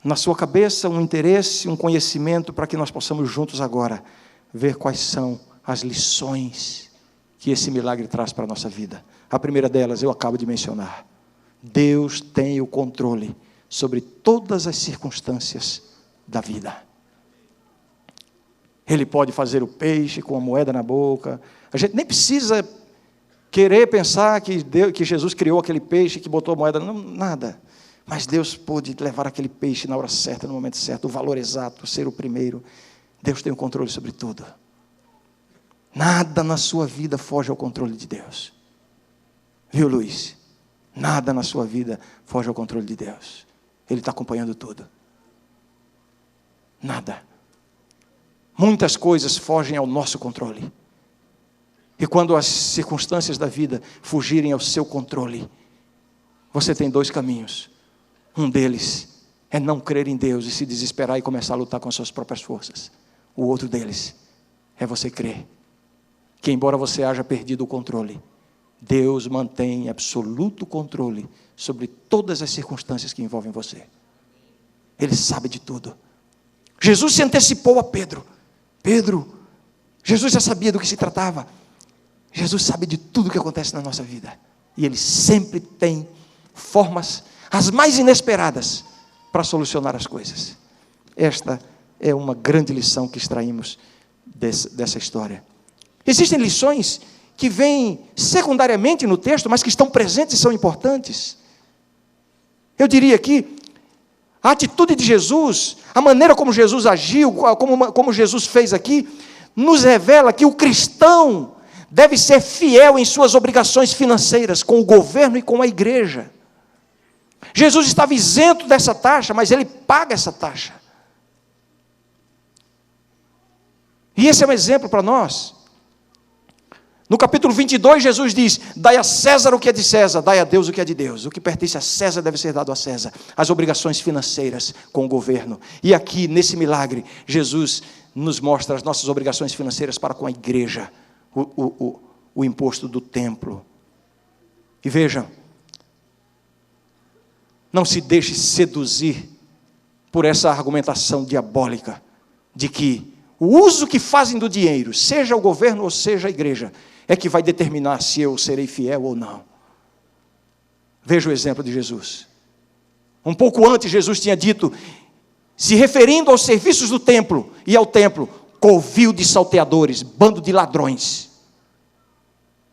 na sua cabeça um interesse, um conhecimento para que nós possamos juntos agora ver quais são as lições que esse milagre traz para a nossa vida. A primeira delas eu acabo de mencionar. Deus tem o controle sobre todas as circunstâncias da vida. Ele pode fazer o peixe com a moeda na boca. A gente nem precisa querer pensar que Jesus criou aquele peixe, que botou a moeda, não, nada. Mas Deus pôde levar aquele peixe na hora certa, no momento certo, o valor exato, ser o primeiro. Deus tem o controle sobre tudo. Nada na sua vida foge ao controle de Deus. Viu, Luiz? Nada na sua vida foge ao controle de Deus. Ele está acompanhando tudo. Nada. Muitas coisas fogem ao nosso controle. E quando as circunstâncias da vida fugirem ao seu controle, você tem dois caminhos. Um deles é não crer em Deus e se desesperar e começar a lutar com as suas próprias forças. O outro deles é você crer que, embora você haja perdido o controle, Deus mantém absoluto controle sobre todas as circunstâncias que envolvem você. Ele sabe de tudo. Jesus se antecipou a Pedro. Jesus já sabia do que se tratava. Jesus sabe de tudo que acontece na nossa vida. E Ele sempre tem formas, as mais inesperadas, para solucionar as coisas. Esta é uma grande lição que extraímos dessa história. Existem lições que vêm secundariamente no texto, mas que estão presentes e são importantes. Eu diria que a atitude de Jesus, a maneira como Jesus agiu, como Jesus fez aqui, nos revela que o cristão deve ser fiel em suas obrigações financeiras com o governo e com a igreja. Jesus estava isento dessa taxa, mas Ele paga essa taxa. E esse é um exemplo para nós. No capítulo 22, Jesus diz: dai a César o que é de César, dai a Deus o que é de Deus. O que pertence a César deve ser dado a César. As obrigações financeiras com o governo. E aqui, nesse milagre, Jesus nos mostra as nossas obrigações financeiras para com a igreja. O imposto do templo. E vejam, não se deixe seduzir por essa argumentação diabólica de que o uso que fazem do dinheiro, seja o governo ou seja a igreja, é que vai determinar se eu serei fiel ou não. Veja o exemplo de Jesus. Um pouco antes, Jesus tinha dito, se referindo aos serviços do templo e ao templo, covil de salteadores, bando de ladrões.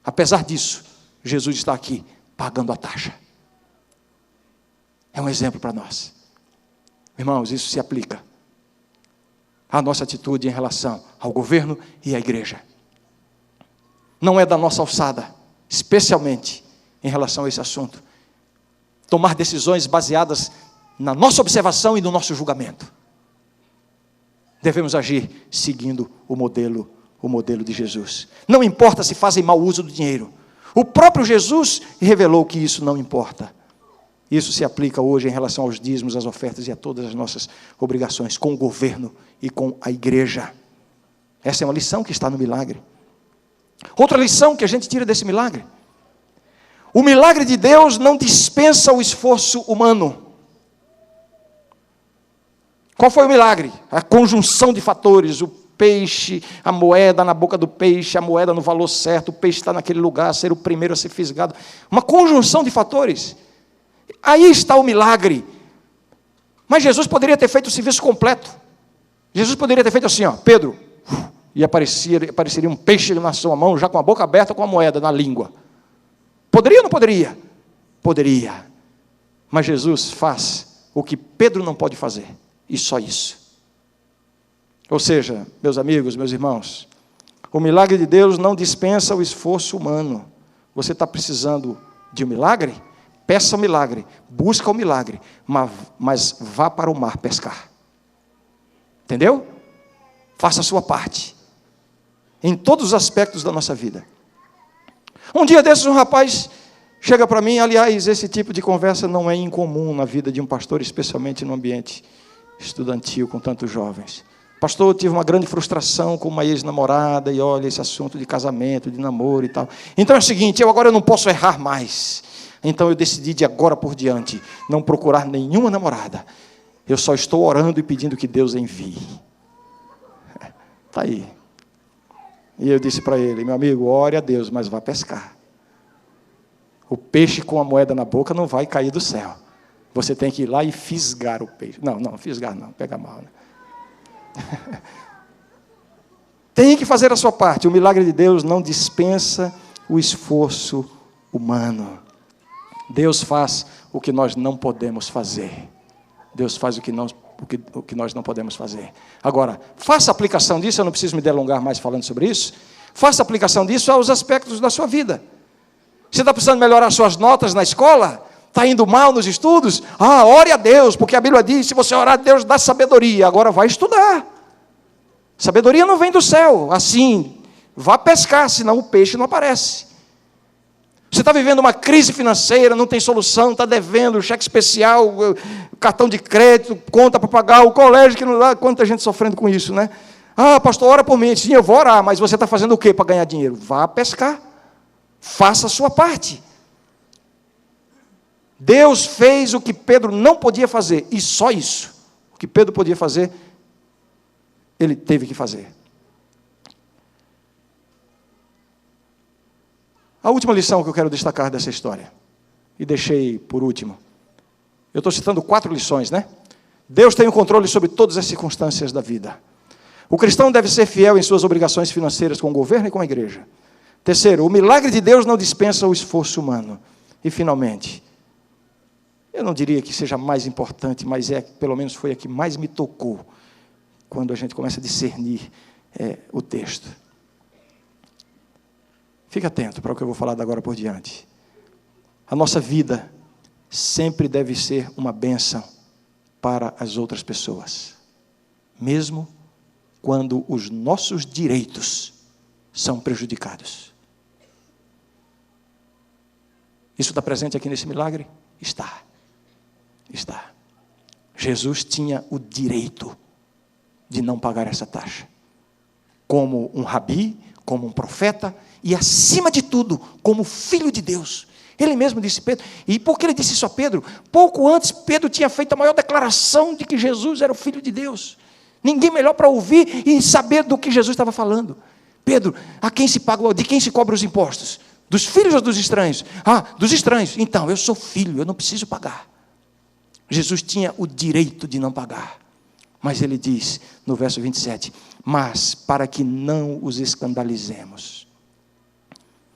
Apesar disso, Jesus está aqui pagando a taxa. É um exemplo para nós. Irmãos, isso se aplica à nossa atitude em relação ao governo e à igreja. Não é da nossa alçada, especialmente em relação a esse assunto, tomar decisões baseadas na nossa observação e no nosso julgamento. Devemos agir seguindo o modelo de Jesus. Não importa se fazem mau uso do dinheiro. O próprio Jesus revelou que isso não importa. Isso se aplica hoje em relação aos dízimos, às ofertas e a todas as nossas obrigações com o governo e com a igreja. Essa é uma lição que está no milagre. Outra lição que a gente tira desse milagre: o milagre de Deus não dispensa o esforço humano. Qual foi o milagre? A conjunção de fatores: o peixe, a moeda na boca do peixe, a moeda no valor certo, o peixe está naquele lugar, ser o primeiro a ser fisgado. Uma conjunção de fatores. Aí está o milagre. Mas Jesus poderia ter feito o serviço completo. Jesus poderia ter feito assim, ó, Pedro, e apareceria um peixe na sua mão, já com a boca aberta, com a moeda na língua. Poderia ou não poderia? Poderia. Mas Jesus faz o que Pedro não pode fazer. E só isso. Ou seja, meus amigos, meus irmãos, o milagre de Deus não dispensa o esforço humano. Você está precisando de um milagre? Peça o milagre, busca o milagre, mas vá para o mar pescar. Entendeu? Faça a sua parte. Em todos os aspectos da nossa vida. Um dia desses, um rapaz chega para mim, aliás, esse tipo de conversa não é incomum na vida de um pastor, especialmente no ambiente estudantil, com tantos jovens. Pastor, eu tive uma grande frustração com uma ex-namorada, e olha, esse assunto de casamento, de namoro e tal. Então é o seguinte, agora eu não posso errar mais. Então eu decidi de agora por diante, não procurar nenhuma namorada. Eu só estou orando e pedindo que Deus envie. Está aí. E eu disse para ele, meu amigo, ore a Deus, mas vá pescar. O peixe com a moeda na boca não vai cair do céu. Você tem que ir lá e fisgar o peixe. Não, fisgar não, pega mal, né? Tem que fazer a sua parte. O milagre de Deus não dispensa o esforço humano. Deus faz o que nós não podemos fazer. Deus faz o que nós não podemos fazer. Agora, faça aplicação disso, eu não preciso me delongar mais falando sobre isso. Faça aplicação disso aos aspectos da sua vida. Você está precisando melhorar suas notas na escola? Está indo mal nos estudos? Ore a Deus, porque a Bíblia diz, se você orar, Deus dá sabedoria. Agora vai estudar. Sabedoria não vem do céu, assim, vá pescar, senão o peixe não aparece. Você está vivendo uma crise financeira, não tem solução, está devendo, cheque especial, cartão de crédito, conta para pagar, o colégio que não dá, quanta gente sofrendo com isso, né? Pastor, ora por mim. Sim, eu vou orar, mas você está fazendo o quê para ganhar dinheiro? Vá pescar, faça a sua parte. Deus fez o que Pedro não podia fazer, e só isso. O que Pedro podia fazer, ele teve que fazer. A última lição que eu quero destacar dessa história, e deixei por último, eu estou citando 4 lições, né? Deus tem o controle sobre todas as circunstâncias da vida. O cristão deve ser fiel em suas obrigações financeiras com o governo e com a igreja. Terceiro, o milagre de Deus não dispensa o esforço humano. E finalmente, eu não diria que seja mais importante, mas pelo menos foi a que mais me tocou, quando a gente começa a discernir o texto. Fique atento para o que eu vou falar de agora por diante. A nossa vida sempre deve ser uma bênção para as outras pessoas, mesmo quando os nossos direitos são prejudicados. Isso está presente aqui nesse milagre? Está. Jesus tinha o direito de não pagar essa taxa. Como um rabi, como um profeta, e acima de tudo, como filho de Deus. Ele mesmo disse Pedro. E por que ele disse isso a Pedro? Pouco antes, Pedro tinha feito a maior declaração de que Jesus era o Filho de Deus. Ninguém melhor para ouvir e saber do que Jesus estava falando. Pedro, de quem se cobra os impostos? Dos filhos ou dos estranhos? Dos estranhos. Então, eu sou filho, eu não preciso pagar. Jesus tinha o direito de não pagar. Mas ele diz, no verso 27, mas para que não os escandalizemos.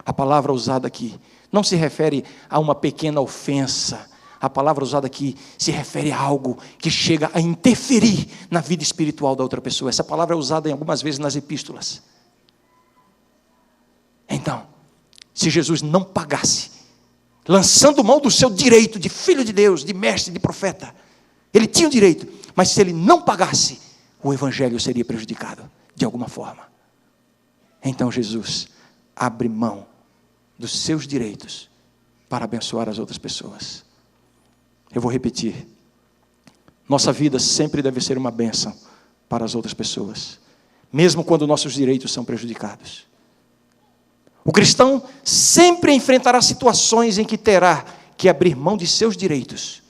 A palavra usada aqui não se refere a uma pequena ofensa. A palavra usada aqui se refere a algo que chega a interferir na vida espiritual da outra pessoa. Essa palavra é usada algumas vezes nas epístolas. Então, se Jesus não pagasse, lançando mão do seu direito de filho de Deus, de mestre, de profeta, ele tinha o direito, mas se ele não pagasse, o evangelho seria prejudicado de alguma forma. Então Jesus abre mão dos seus direitos para abençoar as outras pessoas. Eu vou repetir. Nossa vida sempre deve ser uma bênção para as outras pessoas, mesmo quando nossos direitos são prejudicados. O cristão sempre enfrentará situações em que terá que abrir mão de seus direitos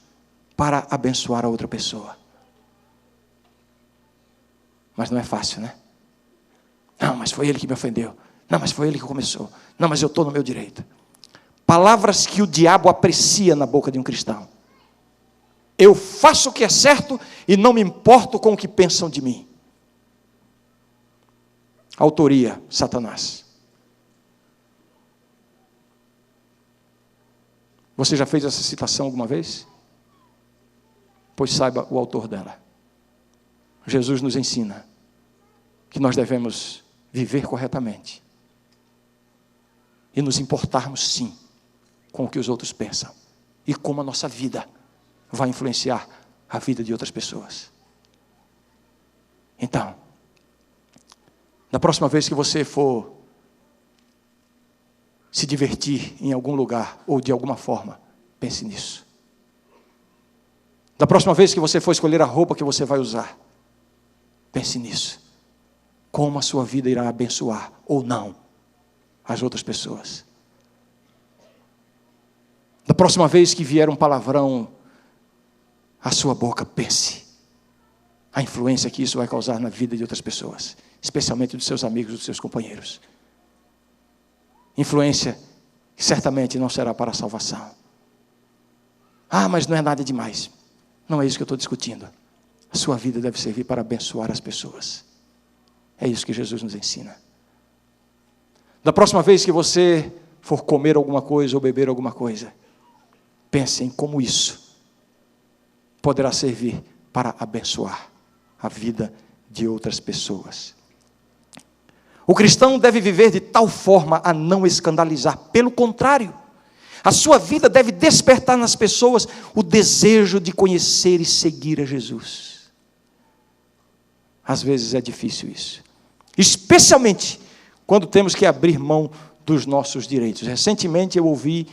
para abençoar a outra pessoa. Mas não é fácil, né? Não, mas foi ele que me ofendeu. Não, mas foi ele que começou. Não, mas eu estou no meu direito. Palavras que o diabo aprecia na boca de um cristão. Eu faço o que é certo e não me importo com o que pensam de mim. Autoria, Satanás. Você já fez essa citação alguma vez? Pois saiba o autor dela. Jesus nos ensina que nós devemos viver corretamente e nos importarmos, sim, com o que os outros pensam e como a nossa vida vai influenciar a vida de outras pessoas. Então, na próxima vez que você for se divertir em algum lugar ou de alguma forma, pense nisso. Da próxima vez que você for escolher a roupa que você vai usar, pense nisso. Como a sua vida irá abençoar ou não as outras pessoas. Da próxima vez que vier um palavrão à sua boca, pense a influência que isso vai causar na vida de outras pessoas, especialmente dos seus amigos, dos seus companheiros. Influência que certamente não será para a salvação. Ah, mas não é nada demais. Não é isso que eu estou discutindo. A sua vida deve servir para abençoar as pessoas. É isso que Jesus nos ensina. Da próxima vez que você for comer alguma coisa ou beber alguma coisa, pense em como isso poderá servir para abençoar a vida de outras pessoas. O cristão deve viver de tal forma a não escandalizar. Pelo contrário, a sua vida deve despertar nas pessoas o desejo de conhecer e seguir a Jesus. Às vezes é difícil isso, especialmente quando temos que abrir mão dos nossos direitos. Recentemente eu ouvi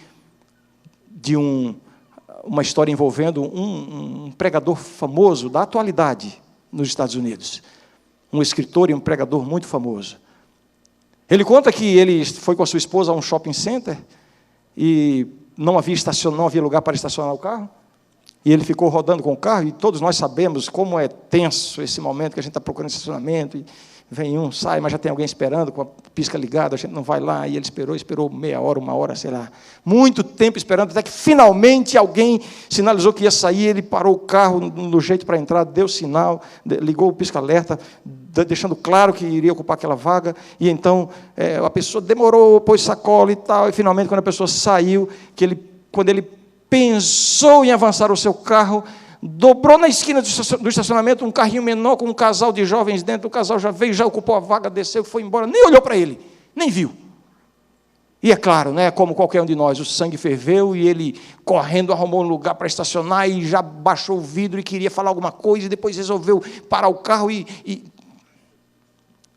de uma história envolvendo um pregador famoso da atualidade nos Estados Unidos. Um escritor e um pregador muito famoso. Ele conta que ele foi com a sua esposa a um shopping center e não havia lugar para estacionar o carro. E ele ficou rodando com o carro, e todos nós sabemos como é tenso esse momento que a gente está procurando estacionamento, e vem um, sai, mas já tem alguém esperando, com a pisca ligada, a gente não vai lá, e ele esperou meia hora, uma hora, sei lá, muito tempo esperando, até que finalmente alguém sinalizou que ia sair, ele parou o carro no jeito para entrar, deu sinal, ligou o pisca-alerta, deixando claro que iria ocupar aquela vaga, e então a pessoa demorou, pôs sacola e tal, e finalmente quando a pessoa saiu, quando ele pensou em avançar o seu carro, dobrou na esquina do estacionamento um carrinho menor com um casal de jovens dentro. O casal já veio, já ocupou a vaga, desceu, foi embora, nem olhou para ele, nem viu. E é claro, né, como qualquer um de nós, o sangue ferveu e ele, correndo, arrumou um lugar para estacionar e já baixou o vidro e queria falar alguma coisa e depois resolveu parar o carro e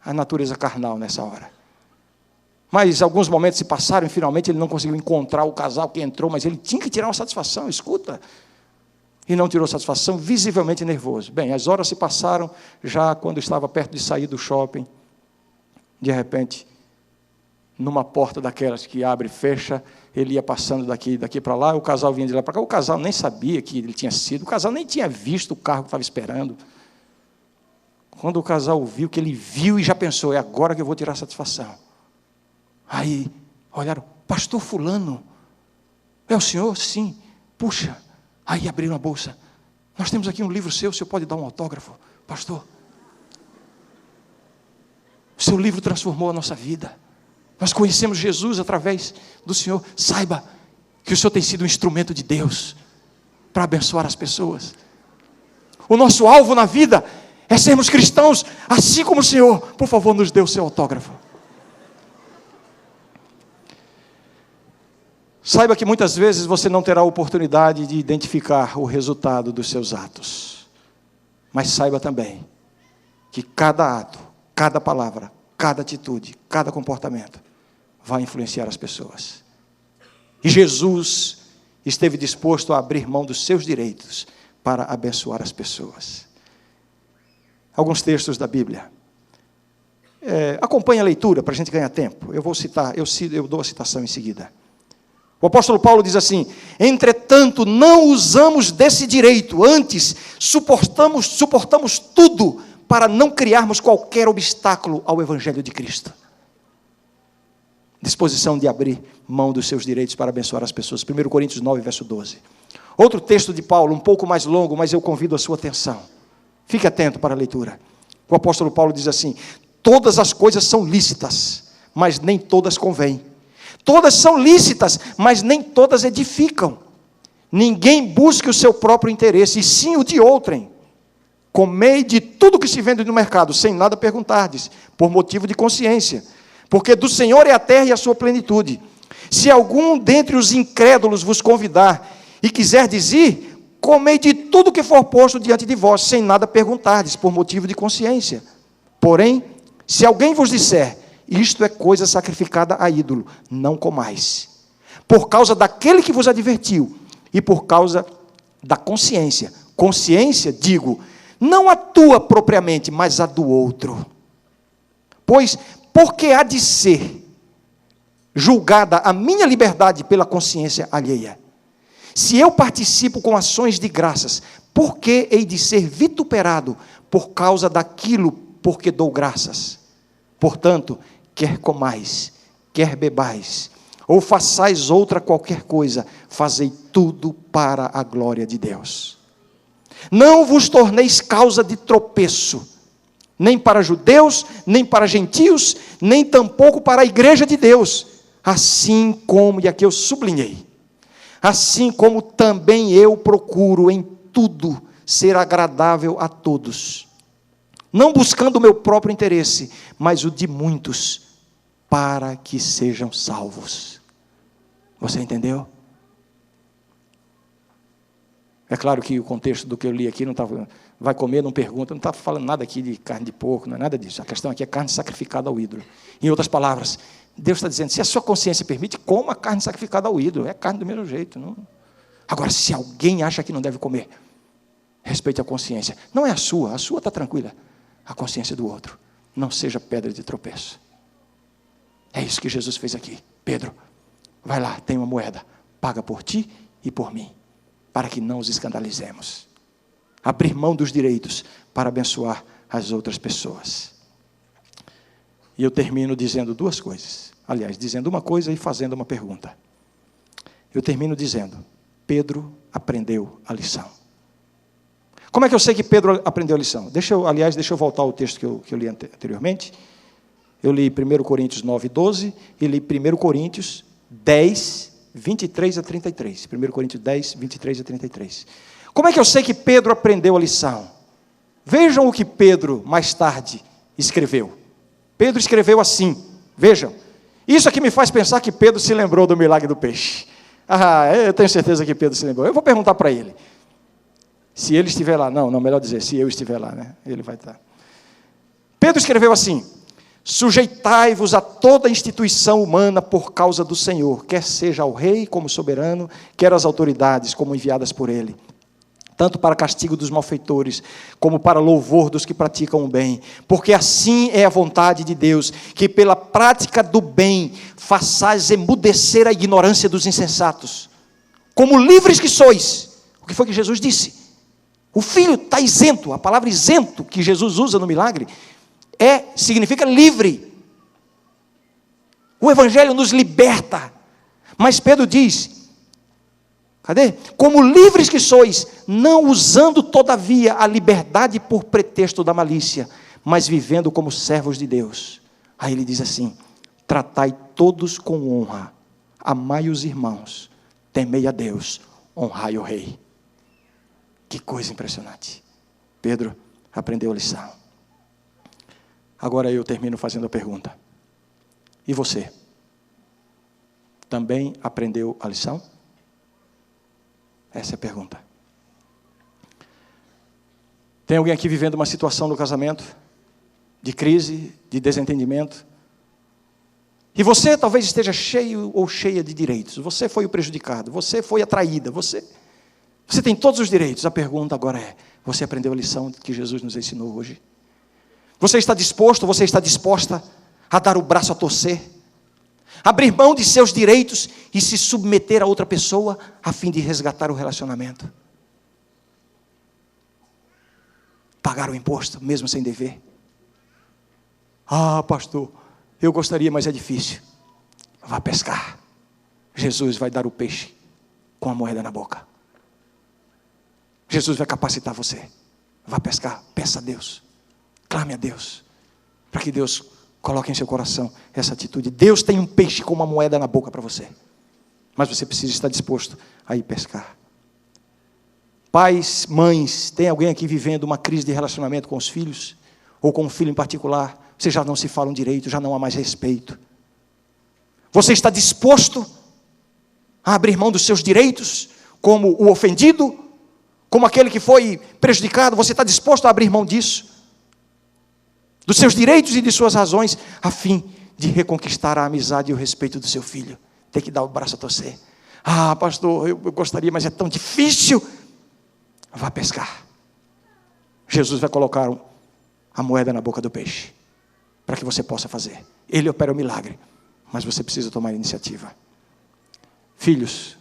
a natureza carnal nessa hora. Mas alguns momentos se passaram e finalmente ele não conseguiu encontrar o casal que entrou, mas ele tinha que tirar uma satisfação, escuta. E não tirou satisfação, visivelmente nervoso. Bem, as horas se passaram, já quando estava perto de sair do shopping, de repente, numa porta daquelas que abre e fecha, ele ia passando daqui para lá, o casal vinha de lá para cá, o casal nem sabia que ele tinha sido, o casal nem tinha visto o carro que estava esperando. Quando o casal viu, que ele viu e já pensou, é agora que eu vou tirar satisfação. Aí, olharam, pastor fulano, é o senhor? Sim. Puxa, aí abriram a bolsa, nós temos aqui um livro seu, o senhor pode dar um autógrafo? Pastor, o seu livro transformou a nossa vida, nós conhecemos Jesus através do senhor, saiba que o senhor tem sido um instrumento de Deus, para abençoar as pessoas. O nosso alvo na vida é sermos cristãos, assim como o senhor, por favor nos dê o seu autógrafo. Saiba que muitas vezes você não terá a oportunidade de identificar o resultado dos seus atos. Mas saiba também que cada ato, cada palavra, cada atitude, cada comportamento vai influenciar as pessoas. E Jesus esteve disposto a abrir mão dos seus direitos para abençoar as pessoas. Alguns textos da Bíblia. Acompanhe a leitura para a gente ganhar tempo. Eu vou citar, eu dou a citação em seguida. O apóstolo Paulo diz assim: entretanto, não usamos desse direito, antes suportamos tudo para não criarmos qualquer obstáculo ao Evangelho de Cristo. Disposição de abrir mão dos seus direitos para abençoar as pessoas. 1 Coríntios 9, verso 12. Outro texto de Paulo, um pouco mais longo, mas eu convido a sua atenção. Fique atento para a leitura. O apóstolo Paulo diz assim: todas as coisas são lícitas, mas nem todas convêm. Todas são lícitas, mas nem todas edificam. Ninguém busque o seu próprio interesse, e sim o de outrem. Comei de tudo que se vende no mercado, sem nada perguntardes, por motivo de consciência. Porque do Senhor é a terra e a sua plenitude. Se algum dentre os incrédulos vos convidar, e quiserdes ir, comei de tudo que for posto diante de vós, sem nada perguntardes, por motivo de consciência. Porém, se alguém vos disser, isto é coisa sacrificada a ídolo, não comais. Por causa daquele que vos advertiu, e por causa da consciência. Consciência, digo, não a tua propriamente, mas a do outro. Pois, porque há de ser julgada a minha liberdade pela consciência alheia? Se eu participo com ações de graças, por que hei de ser vituperado por causa daquilo por que dou graças? Portanto, quer comais, quer bebais, ou façais outra qualquer coisa, fazei tudo para a glória de Deus. Não vos torneis causa de tropeço, nem para judeus, nem para gentios, nem tampouco para a igreja de Deus, assim como, e aqui eu sublinhei, assim como também eu procuro em tudo ser agradável a todos, não buscando o meu próprio interesse, mas o de muitos, para que sejam salvos. Você entendeu? É claro que o contexto do que eu li aqui não estava, vai comer, não pergunta, não está falando nada aqui de carne de porco, não é nada disso. A questão aqui é carne sacrificada ao ídolo. Em outras palavras, Deus está dizendo, se a sua consciência permite, coma a carne sacrificada ao ídolo. É carne do mesmo jeito. Não? Agora, se alguém acha que não deve comer, respeite a consciência. Não é a sua está tranquila. A consciência do outro. Não seja pedra de tropeço. É isso que Jesus fez aqui. Pedro, vai lá, tem uma moeda, paga por ti e por mim, para que não os escandalizemos. Abrir mão dos direitos para abençoar as outras pessoas. E eu termino dizendo duas coisas. Aliás, dizendo uma coisa e fazendo uma pergunta. Eu termino dizendo, Pedro aprendeu a lição. Como é que eu sei que Pedro aprendeu a lição? Deixa eu voltar ao texto que eu li anteriormente. Eu li 1 Coríntios 9, 12 e li 1 Coríntios 10, 23 a 33. 1 Coríntios 10, 23 a 33. Como é que eu sei que Pedro aprendeu a lição? Vejam o que Pedro, mais tarde, escreveu. Pedro escreveu assim, vejam. Isso aqui me faz pensar que Pedro se lembrou do milagre do peixe. Eu tenho certeza que Pedro se lembrou. Eu vou perguntar para ele. Se ele estiver lá. Não, melhor dizer, se eu estiver lá, né? Ele vai estar. Pedro escreveu assim, sujeitai-vos a toda instituição humana por causa do Senhor, quer seja ao rei como soberano, quer às autoridades como enviadas por ele, tanto para castigo dos malfeitores, como para louvor dos que praticam o bem, porque assim é a vontade de Deus, que pela prática do bem façais emudecer a ignorância dos insensatos, como livres que sois. O que foi que Jesus disse? O filho está isento, a palavra isento que Jesus usa no milagre, significa livre. O Evangelho nos liberta. Mas Pedro diz, cadê? Como livres que sois, não usando todavia a liberdade por pretexto da malícia, mas vivendo como servos de Deus. Aí ele diz assim, tratai todos com honra, amai os irmãos, temei a Deus, honrai o rei. Que coisa impressionante. Pedro aprendeu a lição. Agora eu termino fazendo a pergunta. E você? Também aprendeu a lição? Essa é a pergunta. Tem alguém aqui vivendo uma situação no casamento? De crise, de desentendimento? E você talvez esteja cheio ou cheia de direitos. Você foi o prejudicado, você foi a traída, você tem todos os direitos. A pergunta agora é, você aprendeu a lição que Jesus nos ensinou hoje? Você está disposto, você está disposta a dar o braço a torcer? Abrir mão de seus direitos e se submeter a outra pessoa a fim de resgatar o relacionamento? Pagar o imposto, mesmo sem dever? Pastor, eu gostaria, mas é difícil. Vá pescar. Jesus vai dar o peixe com a moeda na boca. Jesus vai capacitar você. Vá pescar, peça a Deus. Clame a Deus, para que Deus Coloque em seu coração essa atitude. Deus tem um peixe com uma moeda na boca para você. Mas você precisa estar disposto a ir pescar. Pais, mães, tem alguém aqui vivendo uma crise de relacionamento com os filhos? Ou com um filho em particular? Vocês já não se falam direito, já não há mais respeito. Você está disposto a abrir mão dos seus direitos, como o ofendido, como aquele que foi prejudicado? Você está disposto a abrir mão disso? Dos seus direitos e de suas razões, a fim de reconquistar a amizade e o respeito do seu filho? Tem que dar o braço a torcer. Ah, pastor, eu gostaria, mas é tão difícil. Vá pescar. Jesus vai colocar a moeda na boca do peixe, para que você possa fazer. Ele opera o milagre, mas você precisa tomar a iniciativa. Filhos,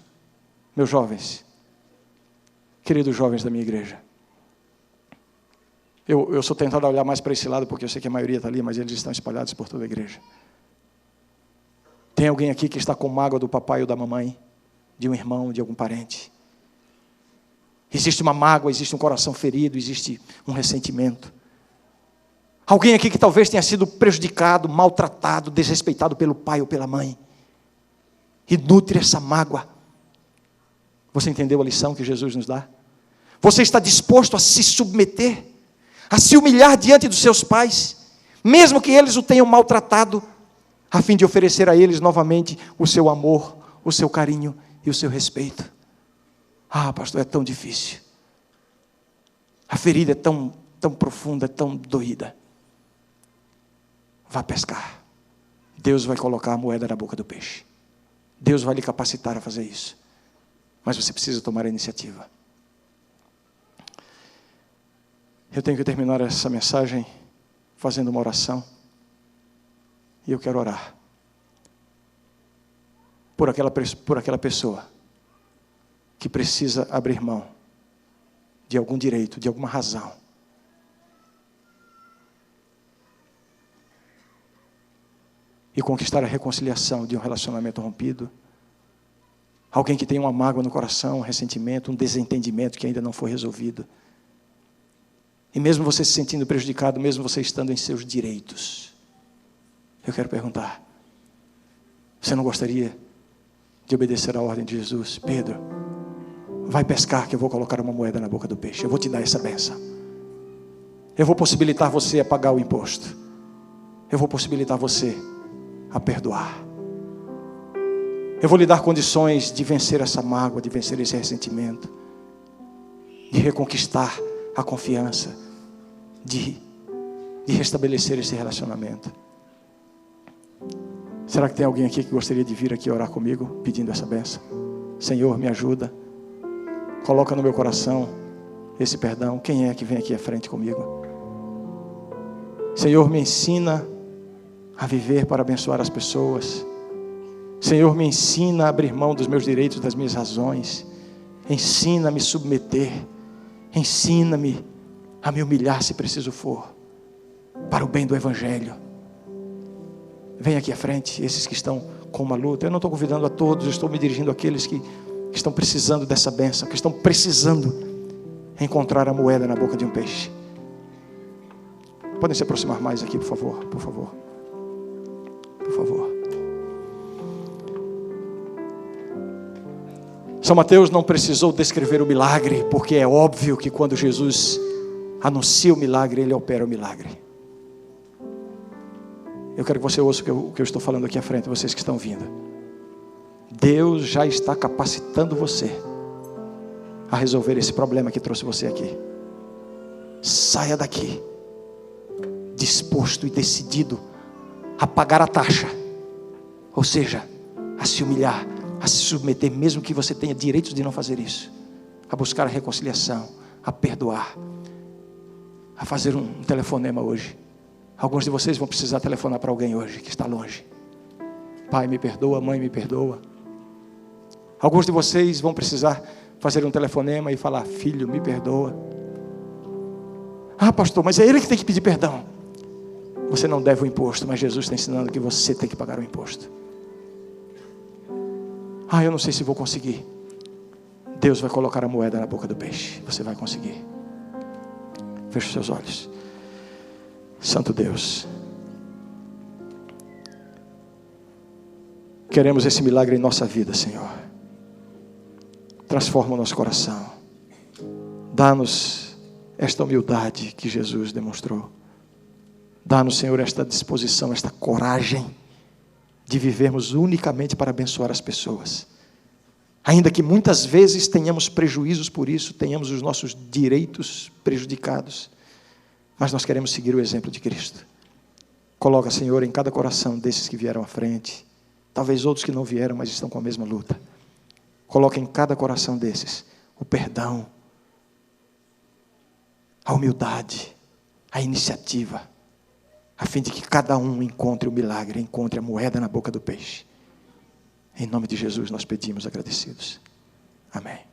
meus jovens, queridos jovens da minha igreja, eu sou tentado a olhar mais para esse lado, porque eu sei que a maioria está ali, mas eles estão espalhados por toda a igreja. Tem alguém aqui que está com mágoa do papai ou da mamãe, de um irmão, de algum parente? Existe uma mágoa, existe um coração ferido, existe um ressentimento. Alguém aqui que talvez tenha sido prejudicado, maltratado, desrespeitado pelo pai ou pela mãe, e nutre essa mágoa. Você entendeu a lição que Jesus nos dá? Você está disposto a se submeter, a se humilhar diante dos seus pais, mesmo que eles o tenham maltratado, a fim de oferecer a eles novamente o seu amor, o seu carinho e o seu respeito? Ah, pastor, é tão difícil. A ferida é tão profunda, é tão doída. Vá pescar. Deus vai colocar a moeda na boca do peixe. Deus vai lhe capacitar a fazer isso. Mas você precisa tomar a iniciativa. Eu tenho que terminar essa mensagem fazendo uma oração. E eu quero orar por aquela pessoa que precisa abrir mão de algum direito, de alguma razão, e conquistar a reconciliação de um relacionamento rompido. Alguém que tem uma mágoa no coração, um ressentimento, um desentendimento que ainda não foi resolvido. E mesmo você se sentindo prejudicado, mesmo você estando em seus direitos, eu quero perguntar: você não gostaria de obedecer à ordem de Jesus? Pedro, vai pescar que eu vou colocar uma moeda na boca do peixe. Eu vou te dar essa bênção. Eu vou possibilitar você a pagar o imposto. Eu vou possibilitar você a perdoar. Eu vou lhe dar condições de vencer essa mágoa, de vencer esse ressentimento, de reconquistar a confiança, de restabelecer esse relacionamento. Será que tem alguém aqui que gostaria de vir aqui orar comigo, pedindo essa bênção? Senhor, me ajuda. Coloca no meu coração esse perdão. Quem é que vem aqui à frente comigo? Senhor, me ensina a viver para abençoar as pessoas. Senhor, me ensina a abrir mão dos meus direitos, das minhas razões. Ensina-me a me submeter. Ensina-me a me humilhar se preciso for, para o bem do Evangelho. Vem aqui à frente, esses que estão com uma luta. Eu não estou convidando a todos, eu estou me dirigindo àqueles que estão precisando dessa bênção, que estão precisando encontrar a moeda na boca de um peixe. Podem se aproximar mais aqui, por favor, por favor. Por favor. São Mateus não precisou descrever o milagre, porque é óbvio que quando Jesus anuncia o milagre, ele opera o milagre. Eu quero que você ouça o que eu estou falando aqui à frente, vocês que estão vindo. Deus já está capacitando você a resolver esse problema que trouxe você aqui. Saia daqui disposto e decidido a pagar a taxa, ou seja, a se humilhar, a se submeter, mesmo que você tenha direitos de não fazer isso, a buscar a reconciliação, a perdoar, a fazer um telefonema hoje. Alguns de vocês vão precisar telefonar para alguém hoje que está longe. Pai, me perdoa, mãe, me perdoa. Alguns de vocês vão precisar fazer um telefonema e falar: filho, me perdoa. Ah, pastor, mas é ele que tem que pedir perdão. Você não deve o imposto, mas Jesus está ensinando que você tem que pagar o imposto. Ah, eu não sei se vou conseguir. Deus vai colocar a moeda na boca do peixe. Você vai conseguir. Feche os seus olhos. Santo Deus, Queremos esse milagre em nossa vida, Senhor. Transforma o nosso coração. Dá-nos esta humildade que Jesus demonstrou. Dá-nos, Senhor, esta disposição, esta coragem de vivermos unicamente para abençoar as pessoas. Ainda que muitas vezes tenhamos prejuízos por isso, tenhamos os nossos direitos prejudicados, mas nós queremos seguir o exemplo de Cristo. Coloca, Senhor, em cada coração desses que vieram à frente, talvez outros que não vieram, mas estão com a mesma luta. Coloca em cada coração desses o perdão, a humildade, a iniciativa, a fim de que cada um encontre o milagre, encontre a moeda na boca do peixe. Em nome de Jesus nós pedimos agradecidos. Amém.